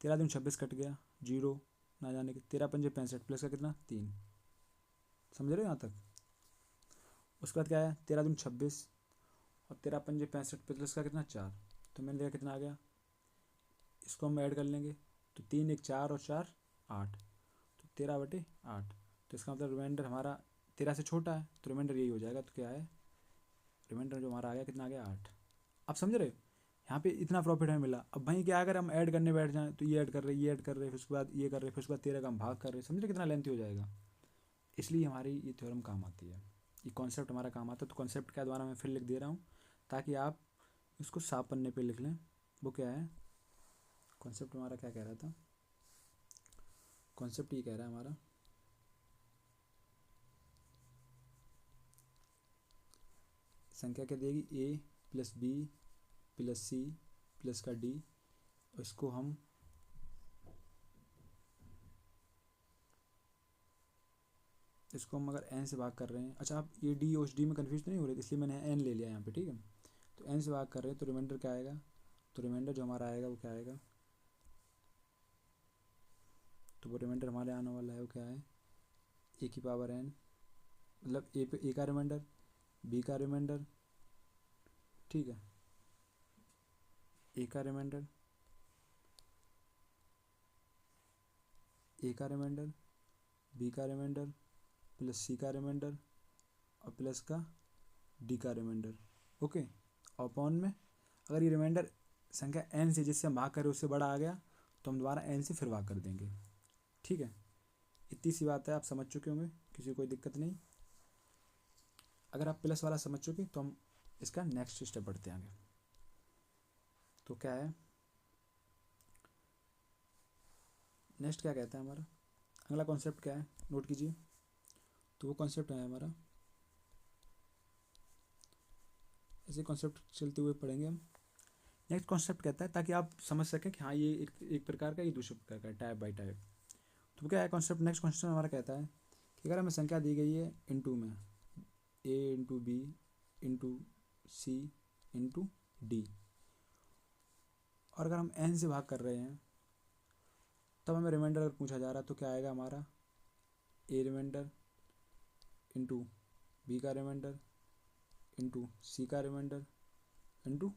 13 दूनी 26 कट गया, 0 ना जाने के, 13 पंजे 65 प्लस का कितना 3, समझ रहे हो यहाँ तक। उसके बाद क्या है, 13 दूनी 26 और 13 पंजे 65 प्लस का कितना 4, तो मैंने देखा कितना आ गया, इसको हम ऐड कर लेंगे, तो 3 1 4 और 4 8, तो 13/8। तो इसका मतलब रिमाइंडर हमारा 13 से छोटा है, तो रिमाइंडर यही हो जाएगा। तो क्या है, रिमाइंडर जो हमारा आ गया कितना आ गया 8। आप समझ रहे हो, यहाँ पे इतना प्रॉफिट हमें मिला। अब वहीं क्या, अगर हम ऐड करने बैठ जाएँ तो ये ऐड कर रहे, ये ऐड कर रहे, फिर उसके बाद ये कर रहे, फिर उसके बाद 13 का हम भाग कर रहे, समझ रहे कितना लेंथी हो जाएगा। इसलिए हमारी ये थ्योरम काम आती है, ये कॉन्सेप्ट हमारा काम आता है। तो कॉन्सेप्ट क्या द्वारा मैं फिर लिख दे रहा हूँ ताकि आप इसको साफ पन्ने पे लिख लें। वो क्या है, कॉन्सेप्ट हमारा क्या कह रहा था, कॉन्सेप्ट ये कह रहा है हमारा, संख्या क्या देगी, a + b + c प्लस का d, इसको हम अगर n से भाग कर रहे हैं, अच्छा आप ये d और d में कन्फ्यूज नहीं हो रहे, इसलिए मैंने n ले लिया यहाँ पे, ठीक है। तो n से भाग कर रहे हैं तो रिमाइंडर क्या आएगा, तो रिमाइंडर जो हमारा आएगा वो क्या आएगा, तो वो रिमाइंडर हमारे आने वाला है वो क्या है, a⁴n, मतलब a का रिमाइंडर, b का रिमाइंडर, ठीक है, a का रिमाइंडर, a का रिमाइंडर, b का रिमाइंडर प्लस c का रिमाइंडर और प्लस का d का रिमाइंडर। ओके, और अपॉन में अगर ये रिमाइंडर संख्या n से जिससे हम भाग करें उससे बड़ा आ गया तो हम दोबारा n से फिर भाग कर देंगे, ठीक है। इतनी सी बात है, आप समझ चुके होंगे, किसी को कोई दिक्कत नहीं। अगर आप प्लस वाला समझ चुके तो हम इसका नेक्स्ट स्टेप बढ़ते हैं आगे। तो क्या है, नेक्स्ट क्या कहता है हमारा, अगला कॉन्सेप्ट क्या है, नोट कीजिए। तो वो कॉन्सेप्ट है हमारा, ऐसे कॉन्सेप्ट चलते हुए पढ़ेंगे हम। नेक्स्ट कॉन्सेप्ट कहता है, ताकि आप समझ सकें कि हाँ ये एक प्रकार का, ये दूसरे प्रकार का, टाइप बाय टाइप। तो क्या है कॉन्सेप्ट, नेक्स्ट कॉन्सेप्ट हमारा कहता है कि अगर हमें संख्या दी गई है इनटू में, a × b × c × d, और अगर हम n से भाग कर रहे हैं तब हमें रिमाइंडर अगर पूछा जा रहा है तो क्या आएगा हमारा, ए रिमाइंडर इंटू बी का रिमाइंडर इंटू सी का रिमाइंडर इंटू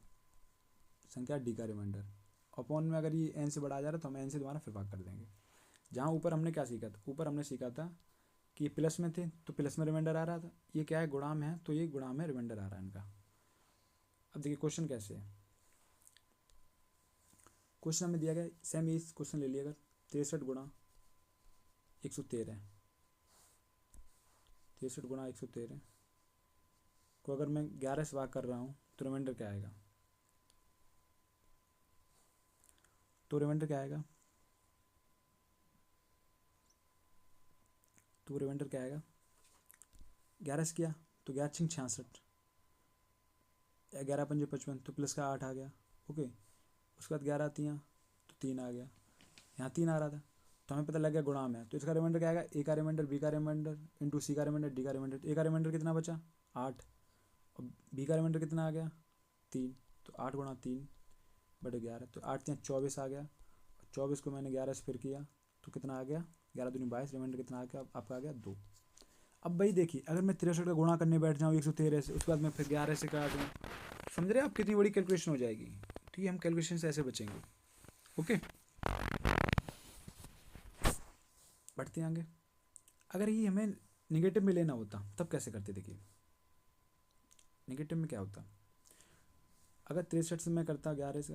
संख्या डी का रिमाइंडर। अपॉन में अगर ये एन से बड़ा आ जा रहा है तो हम एन से दोबारा फिर भाग कर देंगे। जहाँ ऊपर हमने क्या सीखा था, ऊपर हमने सीखा था कि प्लस में थे तो प्लस में रिमाइंडर आ रहा था, ये क्या है गुणा में है तो ये गुणा में रिमाइंडर आ रहा है इनका। अब देखिए क्वेश्चन कैसे है, क्वेश्चन हमें दिया गया सेम इस क्वेश्चन ले लिया, अगर 63 गुणा 113, 63 गुणा 113 को अगर मैं 11 से भाग कर रहा हूँ तो रिमाइंडर क्या आएगा, तो रिमाइंडर क्या आएगा, तो रिमाइंडर क्या आएगा, 11 से किया तो 11 छिंग 66, 11 पंजे 55 तो प्लस का 8 आ गया। ओके, उसके बाद 11 आती हैं तो 3 आ गया, यहाँ 3 आ रहा था तो हमें पता लग गया गुणा में है, तो इसका रिमाइंडर क्या आएगा, ए का रिमाइंडर बी का रिमाइंडर इंटू सी का रिमाइंडर डी का रिमाइंडर। तो ए का रिमाइंडर कितना बचा 8 और बी का रिमाइंडर कितना आ गया 3, तो 8 गुणा 3 बटे 11, तो 8 या 24 आ गया। 24 को मैंने 11 से फिर किया तो कितना आ गया, 11 दूनी 22, रिमाइंडर कितना आ गया आपका आ गया 2। अब भाई देखिए अगर मैं 63 का गुणा करने बैठ जाऊँ 113 से, उसके बाद मैं फिर 11 से काट दूँ, समझ रहे हैं आप कितनी बड़ी कैलकुलेशन हो जाएगी। तो ये हम कैलकुलेशन से ऐसे बचेंगे। ओके, बढ़ते हैं आगे। अगर ये हमें निगेटिव में लेना होता तब कैसे करते, देखिए निगेटिव में क्या होता, अगर 63 से मैं करता 11 से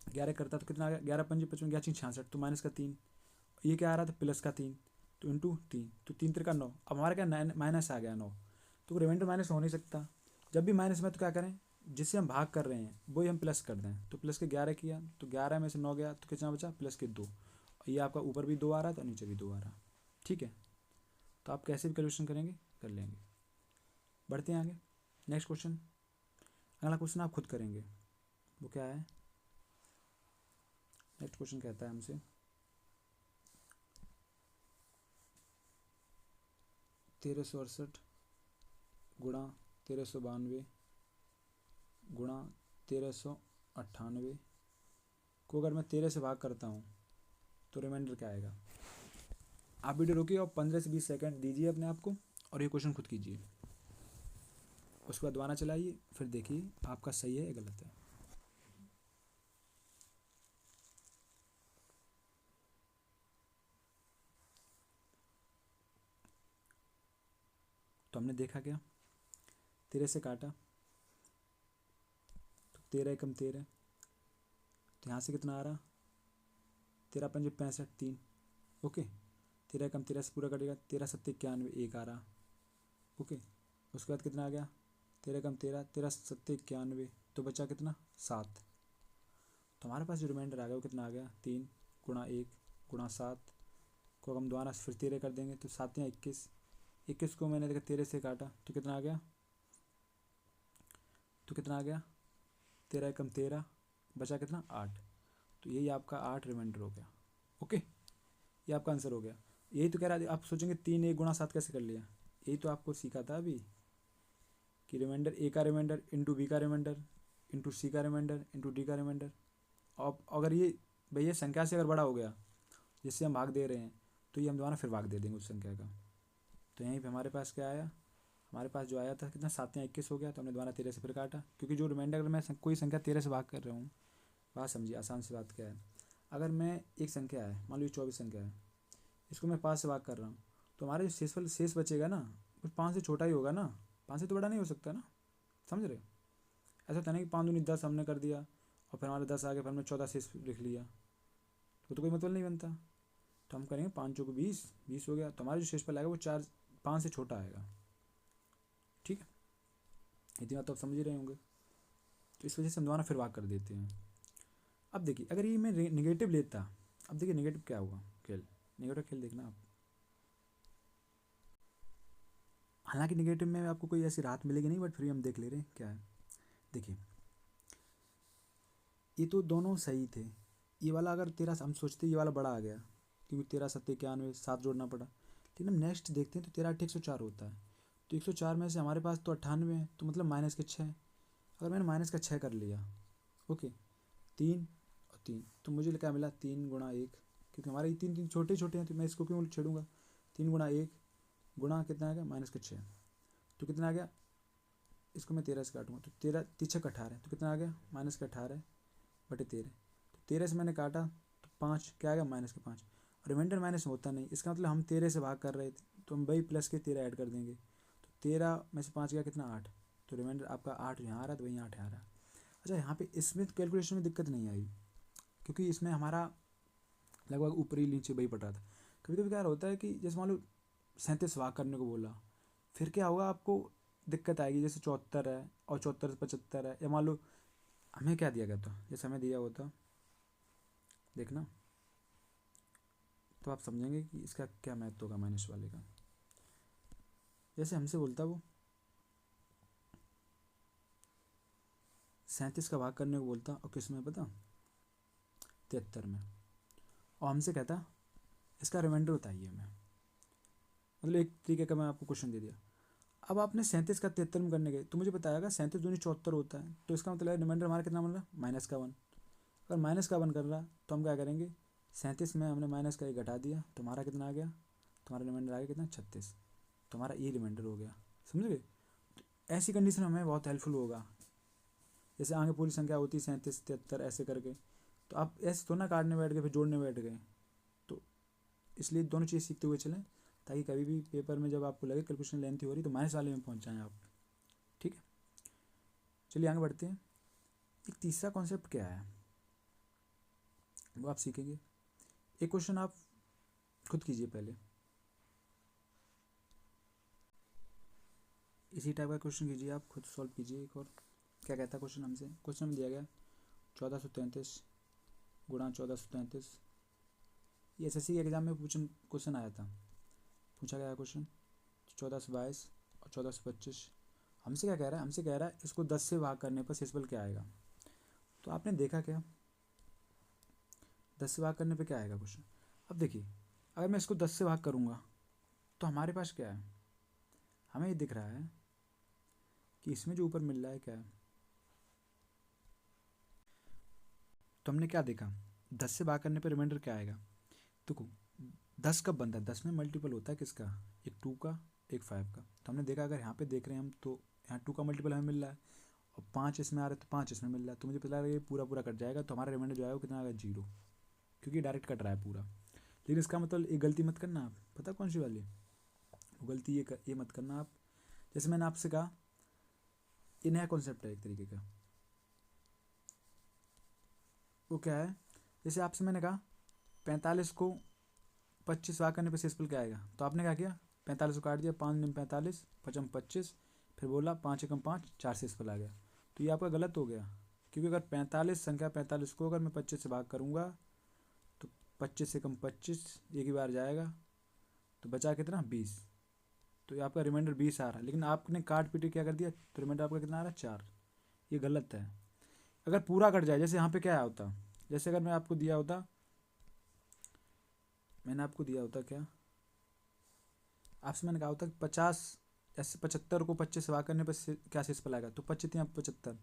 11 करता तो कितना आ गया, 11 पंजे 55, 11 छिंग 66 तो माइनस का 3, ये क्या आ रहा था प्लस का 3 तो इंटू 3 तो 3 3 का 9, अब हमारा क्या माइनस आ गया 9, तो रिमाइंडर माइनस हो नहीं सकता। जब भी माइनस में तो क्या करें, जिससे हम भाग कर रहे हैं वही हम प्लस कर दें, तो प्लस के 11 किया तो 11 में से 9 गया तो कितना बचा प्लस के 2, ये आपका ऊपर भी 2 आ रहा था नीचे भी 2 आ रहा। ठीक है, तो आप कैसे भी कैलकुलेशन करेंगे कर लेंगे। बढ़ते हैं आगे, नेक्स्ट क्वेश्चन। अगला क्वेश्चन आप खुद करेंगे, वो क्या है, नेक्स्ट क्वेश्चन कहता है हमसे 1368 गुणा 1392 गुणा 1398 को अगर मैं 13 से भाग करता हूँ तो रिमाइंडर क्या आएगा। आप वीडियो रोकिए और 15 से 20 सेकंड दीजिए अपने आप को और ये क्वेश्चन खुद कीजिए, उसके बाद दोबारा चलाइए, फिर देखिए आपका सही है या गलत है। तो हमने देखा क्या, 13 से काटा तो 13 एकम 13, तो यहाँ से कितना आ रहा 13 पंजे 65 3। ओके, 13 एकम 13 से पूरा कटेगा, 13 सत्ते 91 1 आ रहा। ओके, उसके बाद कितना आ गया 13 कम 13, 13 सत्ते 91 तो बचा कितना 7। तो हमारे पास जो रिमाइंडर आ गया वो कितना आ गया 3 गुणा 1 गुणा 7 को हम दोबारा फिर 13 कर देंगे तो 7 या 21, 21 को मैंने देखा 13 से काटा तो कितना आ गया, तो कितना आ गया 13 कम 13 बचा कितना 8, तो यही आपका 8 रिमाइंडर हो गया। ओके, ये आपका आंसर हो गया। यही तो कह रहा है, आप सोचेंगे 3 1 गुणा 7 कैसे कर लिया, यही तो आपको सीखा था अभी कि रिमाइंडर ए का रिमाइंडर इंटू बी का रिमाइंडर इंटू सी का रिमाइंडर इंटू डी का रिमाइंडर। और अगर ये भैया संख्या से अगर बड़ा हो गया जिससे हम भाग दे रहे हैं तो ये हम दोबारा फिर भाग दे देंगे उस संख्या का। तो यहीं पे हमारे पास क्या आया, हमारे पास जो आया था कितना 7 या 21 हो गया, तो हमने दोबारा 13 से फिर काटा, क्योंकि जो रिमाइंडर अगर मैं कोई संख्या 13 से भाग कर रहा हूँ, बात समझिए आसान सी बात क्या है, अगर मैं एक संख्या है मान लीजिए 24 संख्या है, इसको मैं 5 से भाग कर रहा हूँ तो हमारे जो शेष बचेगा ना वो 5 से छोटा ही होगा ना, 5 से तो बड़ा नहीं हो सकता ना, समझ रहे हो। ऐसा होता नहीं कि 5 दूनी 10 हमने कर दिया और फिर हमारे 10 आ गए फिर हमने 14 शेष लिख लिया, तो कोई मतलब नहीं बनता। तो हम करेंगे 5 चौको 20 20 हो गया, तो हमारा जो शेष फल आएगा वो 5 से छोटा आएगा। ठीक है, इतनी बात तो आप समझ ही रहे होंगे। तो इस वजह से हम दोबारा फिर भाग कर देते हैं। अब देखिए अगर ये मैं निगेटिव लेता, अब देखिए निगेटिव क्या होगा खेल, निगेटिव खेल देखना आप। हालांकि निगेटिव में आपको कोई ऐसी राहत मिलेगी नहीं, बट फिर हम देख ले रहे हैं क्या है। देखिए ये तो दोनों सही थे, ये वाला अगर 13 हम सोचते ये वाला बड़ा आ गया क्योंकि 13 सत्ते 91 7 जोड़ना पड़ा, लेकिन हम नेक्स्ट देखते हैं तो 13 8 104 होता है, तो 104 में से हमारे पास तो 98 है, तो मतलब माइनस के 6, अगर मैंने माइनस का 6 कर लिया, ओके 3 और 3, तो मुझे क्या मिला 3 गुणा 1 क्योंकि हमारे ये तीन तीन छोटे छोटे हैं, तो मैं इसको क्यों छेड़ूंगा। 3 गुणा 1 गुणा कितना आ गया -6, तो कितना आ गया, इसको मैं 13 से काटूंगा तो 13 3 18, तो कितना आ गया -18/13। तो 13 से मैंने काटा तो 5 क्या आ गया -5। रिमाइंडर माइनस होता नहीं, इसका मतलब हम 13 से भाग कर रहे थे तो हम वही प्लस के 13 ऐड कर देंगे। तो 13 में से 5 गया कितना 8, तो रिमाइंडर आपका 8 यहाँ आ रहा है, तो वहीं 8 आ रहा है। अच्छा यहाँ पे इसमें कैलकुलेशन में दिक्कत नहीं आई, क्योंकि इसमें हमारा लगभग ऊपरी नीचे वही पड़ रहा था। कभी कभी क्या होता है कि जैसे मान लो 37 भाग करने को बोला, फिर क्या होगा आपको दिक्कत आएगी, जैसे 74 है और 74 से 75 है, या मान लो हमें क्या दिया गया था, जैसे हमें दिया होता देखना, तो आप समझेंगे कि इसका क्या महत्व होगा माइनस वाले का। जैसे हमसे बोलता वो 37 का भाग करने को बोलता, और किस में पता 73 में, और हमसे कहता इसका रिमाइंडर बताइए हमें। मतलब एक तरीके का मैं आपको क्वेश्चन दे दिया। अब आपने 37 का 73 में करने गए तो मुझे बताएगा 37 दूनी 74 होता है, तो इसका मतलब रिमाइंडर हमारा कितना बन रहा है -1। अगर -1 कर रहा तो हम क्या करेंगे, 37 में हमने -1 घटा दिया तो हमारा कितना आ गया, तुम्हारा रिमाइंडर आ गया कितना 36, तो हमारा ये रिमाइंडर हो गया। समझ गए। तो ऐसी कंडीशन हमें बहुत हेल्पफुल होगा। जैसे आगे पूरी संख्या होती है 37 73 ऐसे करके, तो आप ऐसे तो ना काटने बैठ गए फिर जोड़ने बैठ गए, तो इसलिए दोनों चीज़ सीखते हुए चलें, ताकि कभी भी पेपर में जब आपको लगे कैलकुलेशन लेंथी हो रही तो माइनस वाले में पहुंच जाएं आप। ठीक है, चलिए आगे बढ़ते हैं। एक तीसरा कॉन्सेप्ट क्या है वो आप सीखेंगे। एक क्वेश्चन आप खुद कीजिए पहले, इसी टाइप का क्वेश्चन कीजिए, आप खुद सॉल्व कीजिए। एक और क्या कहता है क्वेश्चन हमसे, क्वेश्चन में दिया गया 1433 गुणा 1433, ये SSC के एग्जाम में क्वेश्चन आया था, पूछा गया क्वेश्चन 1422 और 1425। हमसे क्या कह रहा है, हमसे कह रहा है इसको 10 से भाग करने पर शेषफल क्या आएगा। तो आपने देखा क्या 10 से भाग करने पे क्या आएगा क्वेश्चन। अब देखिए अगर मैं इसको 10 से भाग करूँगा तो हमारे पास क्या है, हमें ये दिख रहा है कि इसमें जो ऊपर मिल रहा है क्या है, तो हमने क्या देखा 10 से भाग करने पर रिमाइंडर क्या आएगा। देखो 10 कब बनता है, 10 में मल्टीपल होता है किसका, एक 2 का एक 5 का। तो हमने देखा अगर यहाँ पे देख रहे हैं हम तो यहाँ 2 का मल्टीपल हमें मिल रहा है और 5 इसमें आ रहा है तो 5 इसमें मिल रहा है, तो मुझे पता है ये पूरा पूरा कट जाएगा, तो हमारा रिमाइंडर जो है वो कितना आएगा 0, क्योंकि डायरेक्ट कट रहा है पूरा। लेकिन इसका मतलब एक गलती मत करना आप, पता कौन सी वाली वो गलती, ये मत करना आप। जैसे मैंने आपसे कहा ये नया कॉन्सेप्ट है एक तरीके का, वो क्या है, जैसे आपसे मैंने कहा 45 को 25 भाग करने पर शेषफल क्या आएगा, तो आपने क्या किया 45 को काट दिया, 5 में 45 5 25, फिर बोला 5 एकम 5 4 शेषफल आ गया। तो ये आपका गलत हो गया, क्योंकि अगर 45 संख्या 45 को अगर मैं 25 से भाग करूँगा तो 25 एकम 25 एक ही बार जाएगा, तो बचा कितना 20, तो ये आपका रिमाइंडर 20 आ रहा है। लेकिन आपने काट पीट क्या कर दिया तो रिमाइंडर आपका कितना आ रहा है 4, ये गलत है। अगर पूरा कट जाए, जैसे यहाँ पे क्या आया होता, जैसे अगर मैं आपको दिया होता, मैंने आपको दिया होता क्या, आपसे मैंने कहा होता कि 50 ऐसे 75 को 25 से भाग करने पर क्या शेषफल आएगा, तो 25 या 75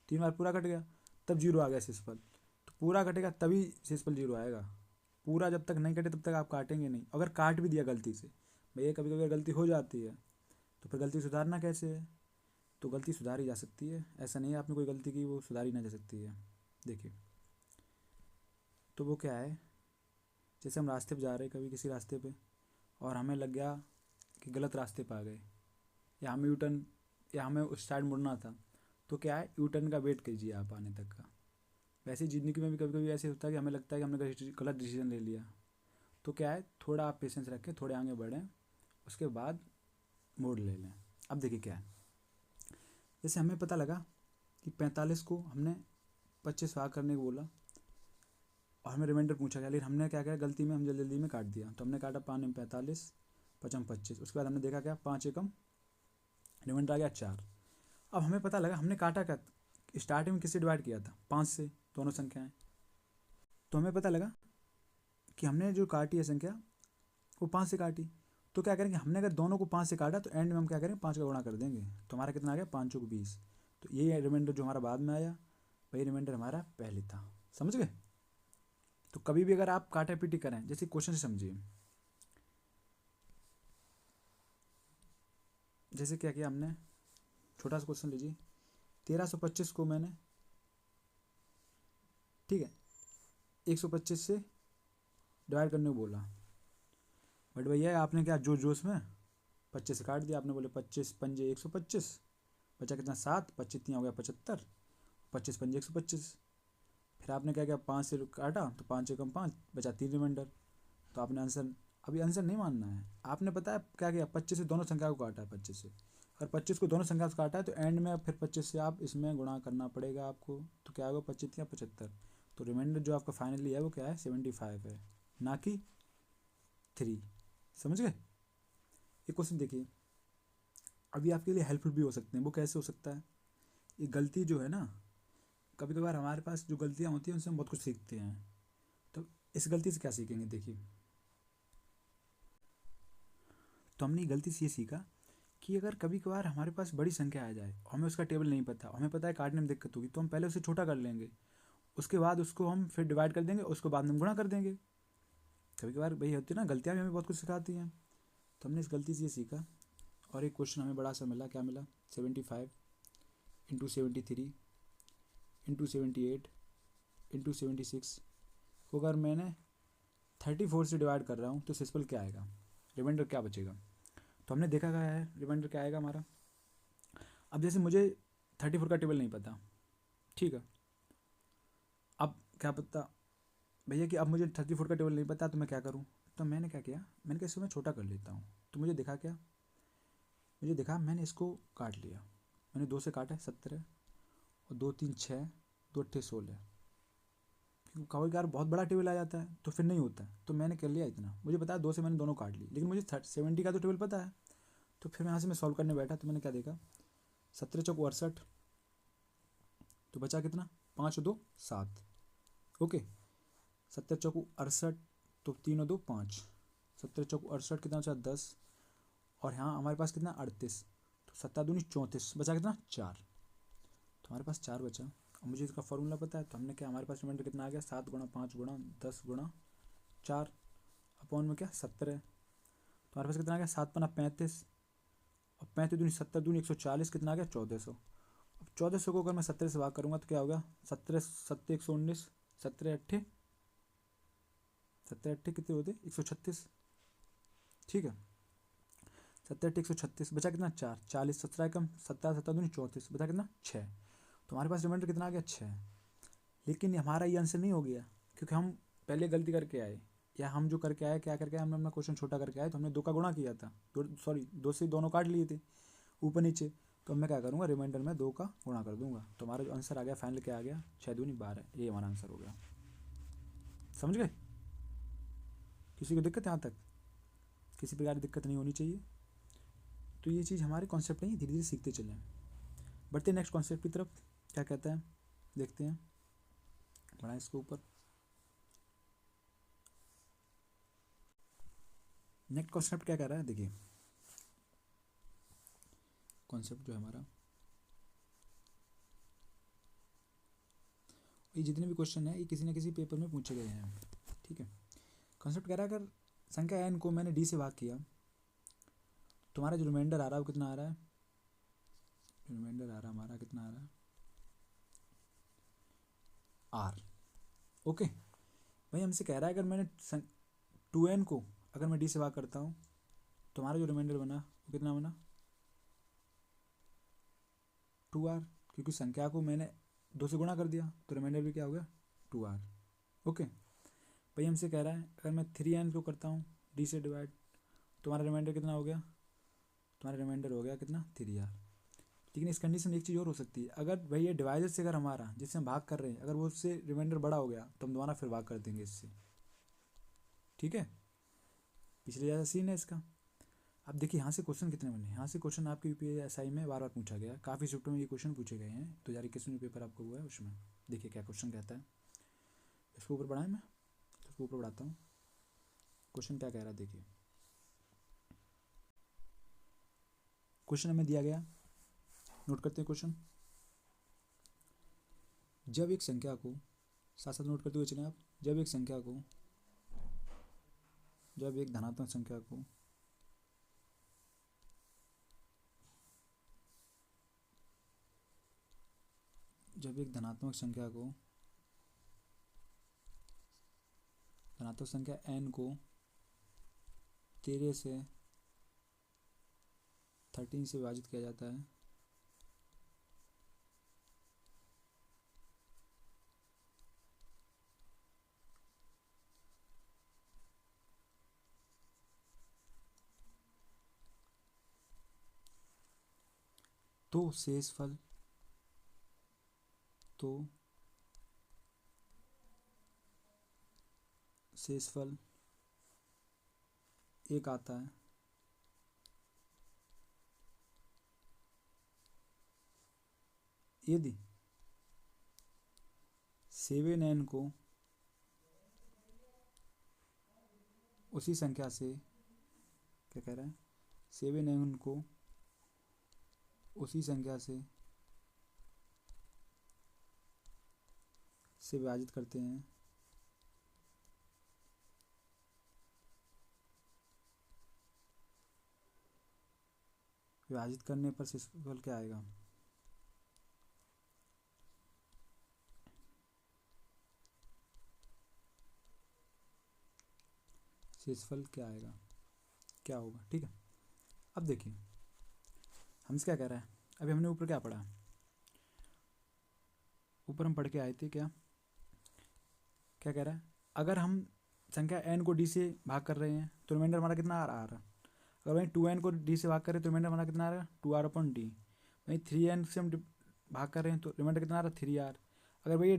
3 बार पूरा कट गया तब 0 आ गया शेषफल। तो पूरा कटेगा तभी शेषफल 0 आएगा, पूरा जब तक नहीं कटे तब तक आप काटेंगे नहीं। अगर काट भी दिया गलती से, भैया कभी कभी गलती हो जाती है तो फिर गलती सुधारना कैसे है, तो गलती सुधारी जा सकती है, ऐसा नहीं है आपने कोई गलती की वो सुधारी ना जा सकती है। देखिए तो वो क्या है, जैसे हम रास्ते पे जा रहे हैं कभी किसी रास्ते पे और हमें लग गया कि गलत रास्ते पे आ गए, या हमें यूटर्न, या हमें उस साइड मुड़ना था, तो क्या है यूटर्न का वेट कीजिए आप आने तक का। वैसे ही ज़िंदगी में भी कभी कभी ऐसे होता है कि हमें लगता है कि हमने गलत डिसीजन ले लिया, तो क्या है थोड़ा आप पेशेंस रखें, थोड़े आगे बढ़ें, उसके बाद मोड़ ले लें। अब देखिए क्या है, जैसे हमें पता लगा कि 45 को हमने 25 भाग करने को बोला और हमें रिमाइंडर पूछा गया, लेकिन हमने क्या किया गलती में हम जल्दी में काट दिया, तो हमने काटा 5 में 45 5 में 25, उसके बाद हमने देखा क्या 5 एकम रिमाइंडर आ गया 4। अब हमें पता लगा हमने काटा क्या, स्टार्टिंग में किससे डिवाइड किया था 5 से, दोनों संख्याएं, तो हमें पता लगा कि हमने जो काटी है संख्या वो 5 से काटी, तो क्या करेंगे हमने अगर दोनों को 5 से काटा तो एंड में हम क्या करेंगे 5 का गुणा कर देंगे, तो हमारा कितना आ गया 5 चौक 20। तो ये रिमाइंडर जो हमारा बाद में आया वही रिमाइंडर हमारा पहले था। समझ गए। तो कभी भी अगर आप काटा पीटी करें, जैसे क्वेश्चन से समझिए, जैसे क्या किया हमने, छोटा सा क्वेश्चन लीजिए, 1325 को मैंने, ठीक है, 125 से डिवाइड करने को बोला, बट भैया आपने क्या जोश में 25 से काट दिया, आपने बोले 25 पंजे 125, बचा कितना 7, 25 तीन हो गया 75, 25 पंजे 125, फिर आपने क्या किया 5 से काटा तो 5 से कम 5, बचा 3 रिमाइंडर। तो आपने आंसर, अभी आंसर नहीं मानना है, आपने पता है क्या किया, 25 से दोनों संख्या को काटा है 25 से, अगर 25 को दोनों संख्या से काटा है तो एंड में फिर 25 से आप इसमें गुणा करना पड़ेगा आपको, तो क्या होगा 25 या 75, तो रिमाइंडर जो आपका फाइनली है वो क्या है 75 है, ना कि 3। समझ गए? ये क्वेश्चन देखिए, अभी आपके लिए हेल्पफुल भी हो सकते हैं। वो कैसे हो सकता है, ये गलती जो है ना, कभी कभार हमारे पास जो गलतियाँ होती हैं उनसे हम बहुत कुछ सीखते हैं। तो इस गलती से क्या सीखेंगे, देखिए, तो हमने गलती से ये सीखा कि अगर कभी कभार हमारे पास बड़ी संख्या आ जाए, हमें उसका टेबल नहीं पता, हमें पता है काटने में दिक्कत होगी, तो हम पहले उसे छोटा कर लेंगे, उसके बाद उसको हम फिर डिवाइड कर देंगे, उसको बाद में गुणा कर देंगे। कभी कभार वही होती है ना, गलतियाँ भी हमें बहुत कुछ सिखाती हैं। तो हमने इस गलती से ये सीखा, और एक क्वेश्चन हमें बड़ा सा मिला, क्या मिला, 75 इंटू 73 इंटू 78 इंटू 76 को अगर मैंने 34 से डिवाइड कर रहा हूँ तो सिंपल क्या आएगा, रिमाइंडर क्या बचेगा। तो हमने देखा क्या है, रिमाइंडर क्या आएगा हमारा। अब जैसे मुझे 34 का टेबल नहीं पता, ठीक है, अब क्या पता भैया कि अब मुझे 34 का टेबल नहीं पता, तो मैं क्या करूँ, तो मैंने क्या किया, मैंने कहा इसको मैं छोटा कर लेता हूँ। तो मुझे दिखा क्या, मुझे दिखा मैंने इसको काट लिया, मैंने 2 से काटा 17, और 2 3 6, 2 8 16, क्योंकि कभी कभार बहुत बड़ा टेबल आ जाता है तो फिर नहीं होता है, तो मैंने कर लिया इतना, मुझे पता है 2 से मैंने दोनों काट ली, लेकिन मुझे 70 का तो टेबल पता है। तो फिर मैं यहाँ से मैं सॉल्व करने बैठा, तो मैंने क्या देखा, 17 चौक 68, तो बचा कितना, 5 और 2 7, ओके, 17 चौक 68, तो 3 और 2 5, 17 चौक 68 कितना बचा 10, और यहाँ हमारे पास कितना 38, तो 7 दूनी 34, बचा कितना 4, तो हमारे पास 4 बचा। और मुझे इसका फॉर्मूला पता है, तो हमने क्या, हमारे पास रिमाइंडर कितना आ गया, 7 गुणा 5 गुणा 10 गुणा 4 अपॉन में क्या 17, तो हमारे पास कितना आ गया 7 पन्ना 35, और 35 दूनी 70 दूनी 140, कितना आ गया 1400। अब 1400 को अगर मैं 17 से भाग करूँगा तो क्या होगा, 17 7 119, 17 अट्ठे 17 अट्ठे कितने होते 136, ठीक है, 17 अट्ठे 136, बचा कितना 4, 40 17 कम 17 17 दूनी 34, बचा कितना 6, तो हमारे पास रिमाइंडर कितना आ गया 6। लेकिन हमारा ये आंसर नहीं हो गया, क्योंकि हम पहले गलती करके आए, या हम जो करके आए क्या करके आए, हमने अपना क्वेश्चन छोटा करके आए, तो हमने 2 का गुणा किया था, सॉरी 2 से दोनों काट लिए थे ऊपर नीचे, तो मैं क्या करूँगा, रिमाइंडर में 2 का गुणा कर दूंगा, तो हमारा जो आंसर आ गया फाइनल क्या आ गया 6 दूनी 12, ये हमारा आंसर हो गया। समझ गए? किसी को दिक्कत यहाँ तक, किसी प्रकार की दिक्कत नहीं होनी चाहिए। तो ये चीज़ हमारे कॉन्सेप्ट नहीं, धीरे धीरे सीखते चलें। बढ़ते नेक्स्ट कॉन्सेप्ट की तरफ, क्या कहता है देखते हैं, बढ़ाएं इसको ऊपर। नेक्स्ट कॉन्सेप्ट क्या कह रहा है, देखिए कॉन्सेप्ट जो है हमारा, ये जितने भी क्वेश्चन है ये किसी न किसी पेपर में पूछे गए हैं, ठीक है। कॉन्सेप्ट कह रहा है अगर संख्या n को मैंने d से भाग किया, तुम्हारा जो रिमाइंडर आ रहा है वो कितना आ रहा है, रिमाइंडर आ रहा है हमारा कितना आ रहा है r, ओके। भाई हमसे कह रहा है अगर मैंने 2n को अगर मैं d से भाग करता हूँ, तुम्हारा जो रिमाइंडर बना वो कितना बना 2r, क्योंकि संख्या को मैंने 2 से गुणा कर दिया, तो रिमाइंडर भी क्या हो गया 2r, ओके। भाई हमसे कह रहा है अगर मैं 3n को करता हूँ d से डिवाइड, तुम्हारा रिमाइंडर कितना हो गया, तुम्हारा रिमाइंडर हो गया कितना 3r। लेकिन इस कंडीशन में एक चीज़ और हो सकती है, अगर भाई ये डिवाइजर से अगर हमारा जिससे हम भाग कर रहे हैं अगर वो उससे रिमाइंडर बड़ा हो गया तो हम दोबारा फिर भाग कर देंगे इससे, ठीक है। पिछले जैसा सीन है इसका। अब देखिए यहाँ से क्वेश्चन कितने बने, यहाँ से क्वेश्चन आपके यूपीएसआई में बार बार पूछा गया, काफ़ी शिफ्टों में ये क्वेश्चन पूछे गए हैं, 2021 में पेपर आपको हुआ है उसमें। देखिए क्या क्वेश्चन कहता है, इसको ऊपर बढ़ाएं, मैं इसको ऊपर बढ़ाता हूँ। क्वेश्चन क्या कह रहा है देखिए, क्वेश्चन हमें दिया गया, नोट करते हैं क्वेश्चन। जब एक संख्या को साथ साथ नोट करते हुए चलें आप, जब एक संख्या को जब एक धनात्मक संख्या को जब एक धनात्मक संख्या n को 13 से 13 से विभाजित किया जाता है तो शेषफल एक आता है। यदि 7n को उसी संख्या से क्या कह रहा है 7n को उसी संख्या से विभाजित करते हैं विभाजित करने पर शेषफल क्या आएगा? शेषफल क्या आएगा, क्या होगा? ठीक है, अब देखिए हमसे क्या कह रहा है। अभी हमने ऊपर क्या पढ़ा, ऊपर हम पढ़ के आए थे क्या क्या कह रहा है, अगर हम संख्या n को d से भाग कर रहे हैं तो रिमाइंडर हमारा कितना आ रहा है। अगर वहीं 2n को d से भाग करें तो रिमाइंडर हमारा कितना आ रहा है 2r/d। वहीं 3n से हम भाग कर रहे हैं तो रिमाइंडर कितना आ रहा है 3r। अगर भाई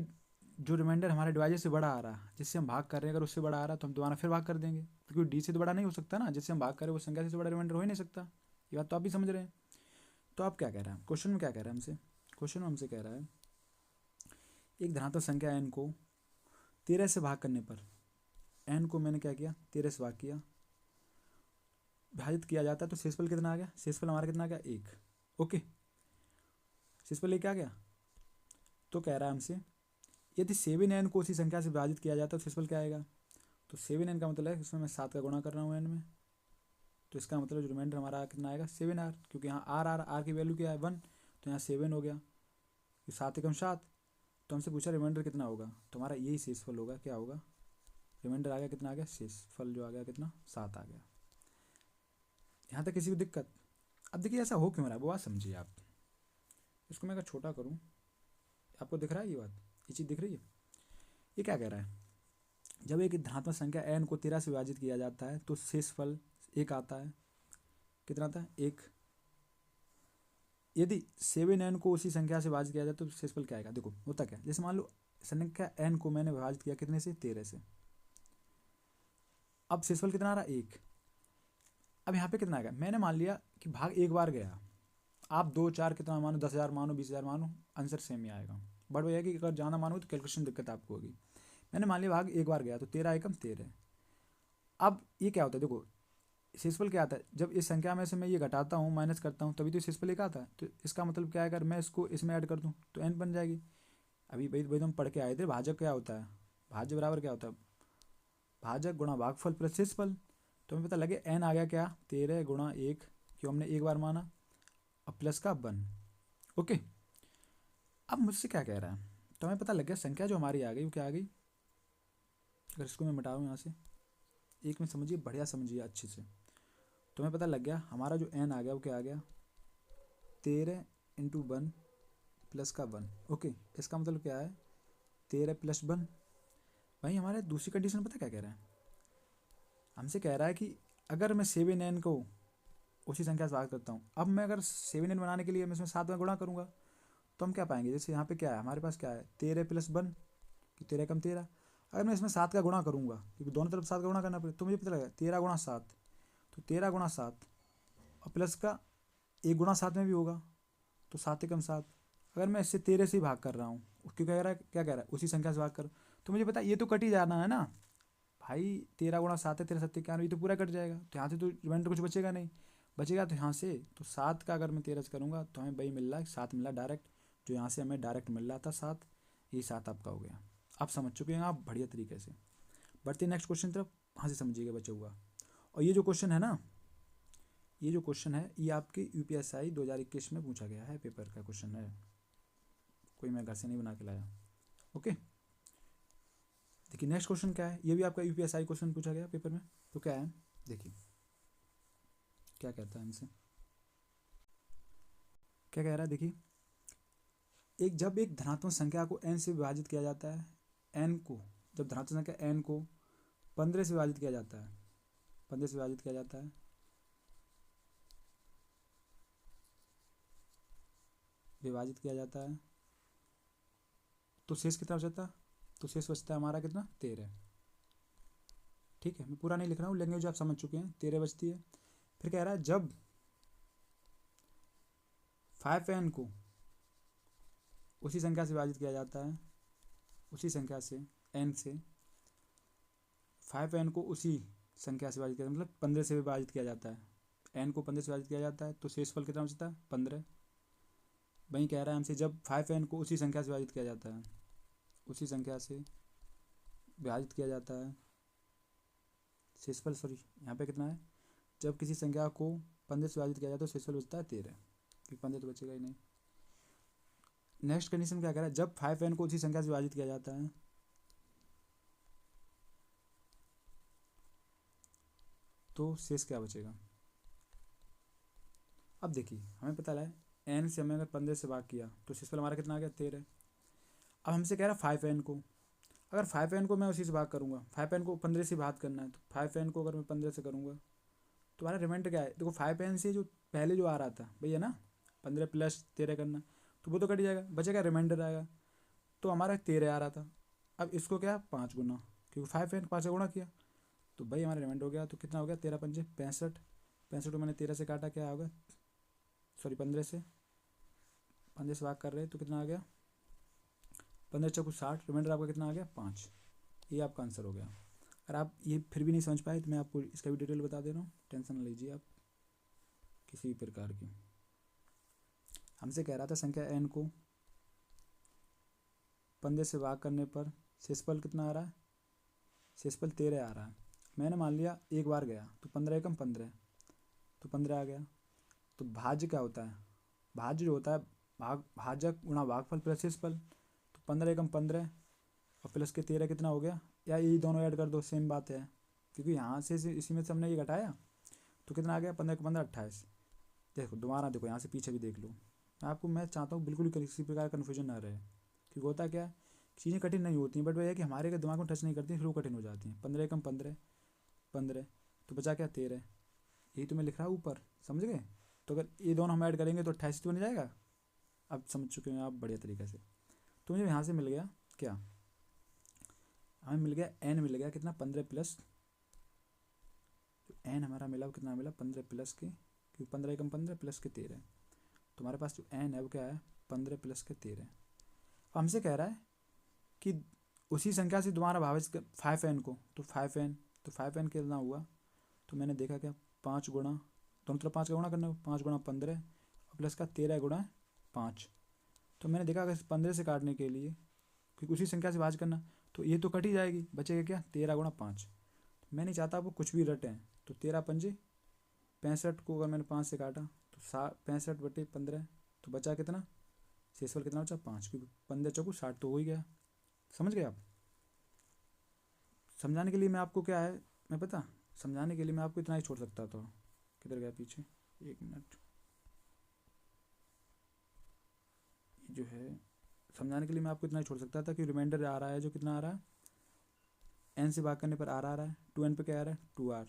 जो रिमाइंडर हमारे डिवाइजर से बड़ा आ रहा है जिससे हम भाग कर रहे हैं अगर उससे बड़ा आ रहा है तो हम दोबारा फिर भाग कर देंगे, क्योंकि डी से तो बड़ा नहीं हो सकता ना, जिससे हम भाग करें वो संख्या से बड़ा रिमाइंडर हो ही नहीं सकता। ये बात तो आप भी समझ रहे हैं। तो आप क्या कह रहे हैं, क्वेश्चन में क्या कह रहा है हमसे, क्वेश्चन में हमसे कह रहा है एक धनात्मक संख्या n को 13 से भाग करने पर, n को मैंने क्या किया 13 से भाग किया, विभाजित किया जाता है तो शेषफल कितना आ गया, शेषफल हमारा कितना आ गया 1। ओके, शेषफल 1 आ गया। तो कह रहा है हमसे यदि 7n को उसी संख्या से विभाजित किया जाता है तो शेषफल क्या आएगा। तो 7n का मतलब है इसमें मैं 7 का गुणा कर रहा हूँ n में, तो इसका मतलब जो रिमाइंडर हमारा कितना आएगा 7r, क्योंकि यहाँ r की वैल्यू क्या है 1, तो यहाँ 7 हो गया, 7 एकम 7। तो हमसे पूछा रिमाइंडर कितना होगा, तो हमारा यही शेषफल होगा। क्या होगा, रिमाइंडर आ गया कितना आ गया, शेषफल जो आ गया कितना 7 आ गया। यहाँ तक किसी को दिक्कत? अब देखिए ऐसा हो क्यों रहा है वो बात समझिए आप। इसको मैं अगर छोटा करूँ, आपको दिख रहा है ये बात, ये चीज़ दिख रही है। ये क्या कह रहा है, जब एक धनात्मक संख्या n को 13 से विभाजित किया जाता है तो शेषफल 1 आता है। कितना आता है 1। यदि 7n को उसी संख्या से विभाजित किया जाए तो शेषफल क्या आएगा। देखो होता क्या, जैसे मान लो संख्या n को मैंने विभाजित किया कितने से 13 से, अब शेषफल कितना आ रहा है 1। अब यहाँ पे कितना आएगा, मैंने मान लिया कि भाग एक बार गया, आप 2 4 कितना मानो 10,000 मानो 20,000 मानो, आंसर सेम ही आएगा। बट वह है कि अगर ज़्यादा मानो तो कैलकुलेशन दिक्कत आपको होगी। मैंने मान लिया भाग एक बार गया तो 13 एकम 13। अब ये क्या होता है, देखो शेषफल क्या आता है, जब इस संख्या में से मैं ये घटाता हूँ माइनस करता हूँ तभी तो शेषफल एक आता है। तो इसका मतलब क्या है, अगर मैं इसको इसमें ऐड कर दूँ तो n बन जाएगी। अभी भाई तो हम पढ़ के आए थे भाजक क्या होता है, भाज्य बराबर क्या होता है भाजक गुणा भागफल प्लस शेषफल। तो हमें पता लगे n आ गया क्या 13 गुणा 1, क्यों हमने एक बार माना, अब प्लस का 1। ओके, अब मुझसे क्या कह रहा है, तो हमें पता लग गया संख्या जो हमारी आ गई वो क्या आ गई। अगर इसको मैं मिटाऊँ यहाँ से, एक में समझिए बढ़िया समझिए अच्छे से, तो हमें पता लग गया हमारा जो n आ गया वो क्या आ गया 13 × 1 प्लस का 1। ओके, इसका मतलब क्या है 13 + 1। भाई हमारे दूसरी कंडीशन पता क्या कह रहा है, हमसे कह रहा है कि अगर मैं 7n को उसी संख्या से भाग करता हूँ, अब मैं अगर 7n बनाने के लिए मैं इसमें 7 में गुणा करूँगा तो हम क्या पाएंगे, जैसे यहाँ पे क्या है हमारे पास क्या है 13 + 1 कि 13 एकम 13। अगर मैं इसमें 7 का गुणा करूँगा, क्योंकि दोनों तरफ 7 का गुणा करना पड़ेगा, तो मुझे पता लगेगा 13 × 7, तो 13 × 7 और प्लस का 1 × 7 में भी होगा, तो 7 एकम 7। अगर मैं इससे 13 से ही भाग कर रहा हूँ, क्यों कह रहा है, क्या कह रहा है उसी संख्या से भाग कर, तो मुझे पता ये तो कट ही जाना है ना भाई, 13 × 7 है 13 7 91, ये तो पूरा कट जाएगा, तो यहाँ से तो रिमाइंडर कुछ बचेगा नहीं, बचेगा तो यहाँ से तो 7 का अगर मैं 13 से करूँगा तो हमें वही मिल रहा है 7 मिला डायरेक्ट, जो यहाँ से हमें डायरेक्ट मिल रहा था 7, ये 7 आपका हो गया। आप समझ चुके हैं आप बढ़िया तरीके से। बढ़ते नेक्स्ट क्वेश्चन तरफ, हाँ से समझिएगा बचा हुआ। और ये जो क्वेश्चन है ना, ये जो क्वेश्चन है ये आपके यूपीएसआई 2021 में पूछा गया है, पेपर का क्वेश्चन है, कोई मैं घर से नहीं बना के लाया। ओके, देखिए नेक्स्ट क्वेश्चन क्या है, ये भी आपका यूपीएसआई क्वेश्चन पूछा गया पेपर में। तो क्या है, देखिए क्या कहता है हमसे, क्या कह रहा है, देखिए जब एक धनात्मक संख्या को n से विभाजित किया जाता है, n को, जब धनात्मक संख्या n को 15 से विभाजित किया जाता है, 15 से विभाजित किया जाता है, विभाजित किया जाता है, तो शेष कितना बचता, तो शेष बचता है हमारा कितना, 13। ठीक है, मैं पूरा नहीं लिख रहा हूँ, लैंग्वेज आप समझ चुके हैं, 13 बचती है। फिर कह रहा है जब 5n को उसी संख्या से विभाजित किया जाता है, उसी संख्या से n से 5n को उसी संख्या से विभाजित किया, मतलब 15 से विभाजित किया जाता है, n को 15 से विभाजित किया जाता है, तो शेषफल कितना बचता है, 15। वहीं कह रहा है हमसे जब 5n को उसी संख्या से विभाजित किया जाता है, उसी संख्या से विभाजित किया जाता है, शेषफल सॉरी यहाँ पे कितना है, जब किसी संख्या को 15 से विभाजित किया जाता है तो शेषफल बचता है 13, क्योंकि 15 तो बचेगा ही नहीं। नेक्स्ट कंडीशन क्या कह रहा है, जब 5n को उसी संख्या से विभाजित किया जाता है तो शेष क्या बचेगा। अब देखिए हमें पता है n से हमें अगर 15 से भाग किया तो शेषफल हमारा कितना आ गया, 13। अब हमसे कह रहा है 5n को, अगर 5n को मैं उसी से भाग करूँगा, 5n को 15 से भाग करना है, तो 5n को अगर मैं 15 से करूँगा तो हमारा रिमाइंडर क्या है, देखो 5n से जो पहले जो आ रहा था भैया ना, 15 प्लस 13 करना, तो वो तो कट जाएगा, बचेगा रिमाइंडर आएगा, तो हमारा 13 आ रहा था। अब इसको क्या 5 गुना, क्योंकि 5n 5 से गुणा किया, तो भाई हमारा रिमाइंडर हो गया, तो कितना हो गया, 13 पंजे 65, 65 को मैंने 13 से काटा, क्या होगा, सॉरी 15 से भाग कर रहे हैं, तो कितना आ गया, 15 चौको 60, रिमाइंडर आपका कितना आ गया, 5। ये आपका आंसर हो गया। अगर आप ये फिर भी नहीं समझ पाए तो मैं आपको इसका भी डिटेल बता दे रहा हूँ, टेंशन ना लीजिए आप किसी भी प्रकार की। हमसे कह रहा था संख्या n को 15 से भाग करने पर शेषफल कितना आ रहा है, शेषफल 13 आ रहा है। मैंने मान लिया एक बार गया तो 15 एकम 15, तो 15 आ गया। तो भाज्य क्या होता है, भाज्य जो होता है भाजक गुणा भागफल प्लस शेषफल, तो 15 एकम 15 और प्लस के 13 कितना हो गया, या ये दोनों ऐड कर दो, सेम बात है, क्योंकि यहाँ से इसी में से हमने ये घटाया, तो कितना आ गया, 15 को 15 28। देखो दोबारा देखो, यहाँ से पीछे भी देख लो, मैं चाहता हूँ बिल्कुल किसी प्रकार का कन्फ्यूजन ना रहे, क्योंकि होता क्या है, चीज़ें कठिन नहीं होती हैं, बट वह है कि हमारे अगर दिमाग में टच नहीं करती फिर वो कठिन हो जाती हैं। 15 एकम 15, 15 तो बचा क्या, 13, यही तो मैं लिख रहा हूँ ऊपर, समझ गए। तो अगर ये दोनों हम ऐड करेंगे तो 28 तो बन जाएगा, अब समझ चुके हैं आप बढ़िया तरीके से। तो मुझे यहाँ से मिल गया क्या, हमें मिल गया n मिल गया कितना, 15 प्लस, जो n हमारा मिला वो कितना मिला, 15 प्लस के, क्योंकि 15 एकम 15 प्लस के 13, तो हमारे पास जो n है वो क्या है, 15 प्लस के 13। हमसे कह रहा है कि उसी संख्या से दोबारा भावित कर 5n को, तो 5n कितना हुआ, तो मैंने देखा क्या, 5 गुणा, दोनों तरफ 5 का गुणा करना, 5 गुणा 15 और प्लस का 13 गुणा 5, तो मैंने देखा अगर 15 से काटने के लिए, क्योंकि उसी संख्या से भाज करना, तो ये तो कट ही जाएगी, बचेगा क्या, 13 गुणा 5। मैं नहीं चाहता आपको कुछ भी रटें, तो 13 पंजे 65 को अगर मैंने 5 से काटा तो 65 बटे 15, तो बचा कितना, शेषफल कितना बचा, 5, क्योंकि 15 चौको 60 तो हो ही गया। समझ गए आप। समझाने के लिए मैं आपको क्या है, मैं पता समझाने के लिए मैं आपको इतना ही छोड़ सकता था, किधर गया पीछे, 1 मिनट, ये जो है समझाने के लिए मैं आपको इतना ही छोड़ सकता था कि रिमाइंडर आ रहा है, जो कितना आ रहा है, n से भाग करने पर r आ रहा है, 2n पे क्या आ रहा है, 2r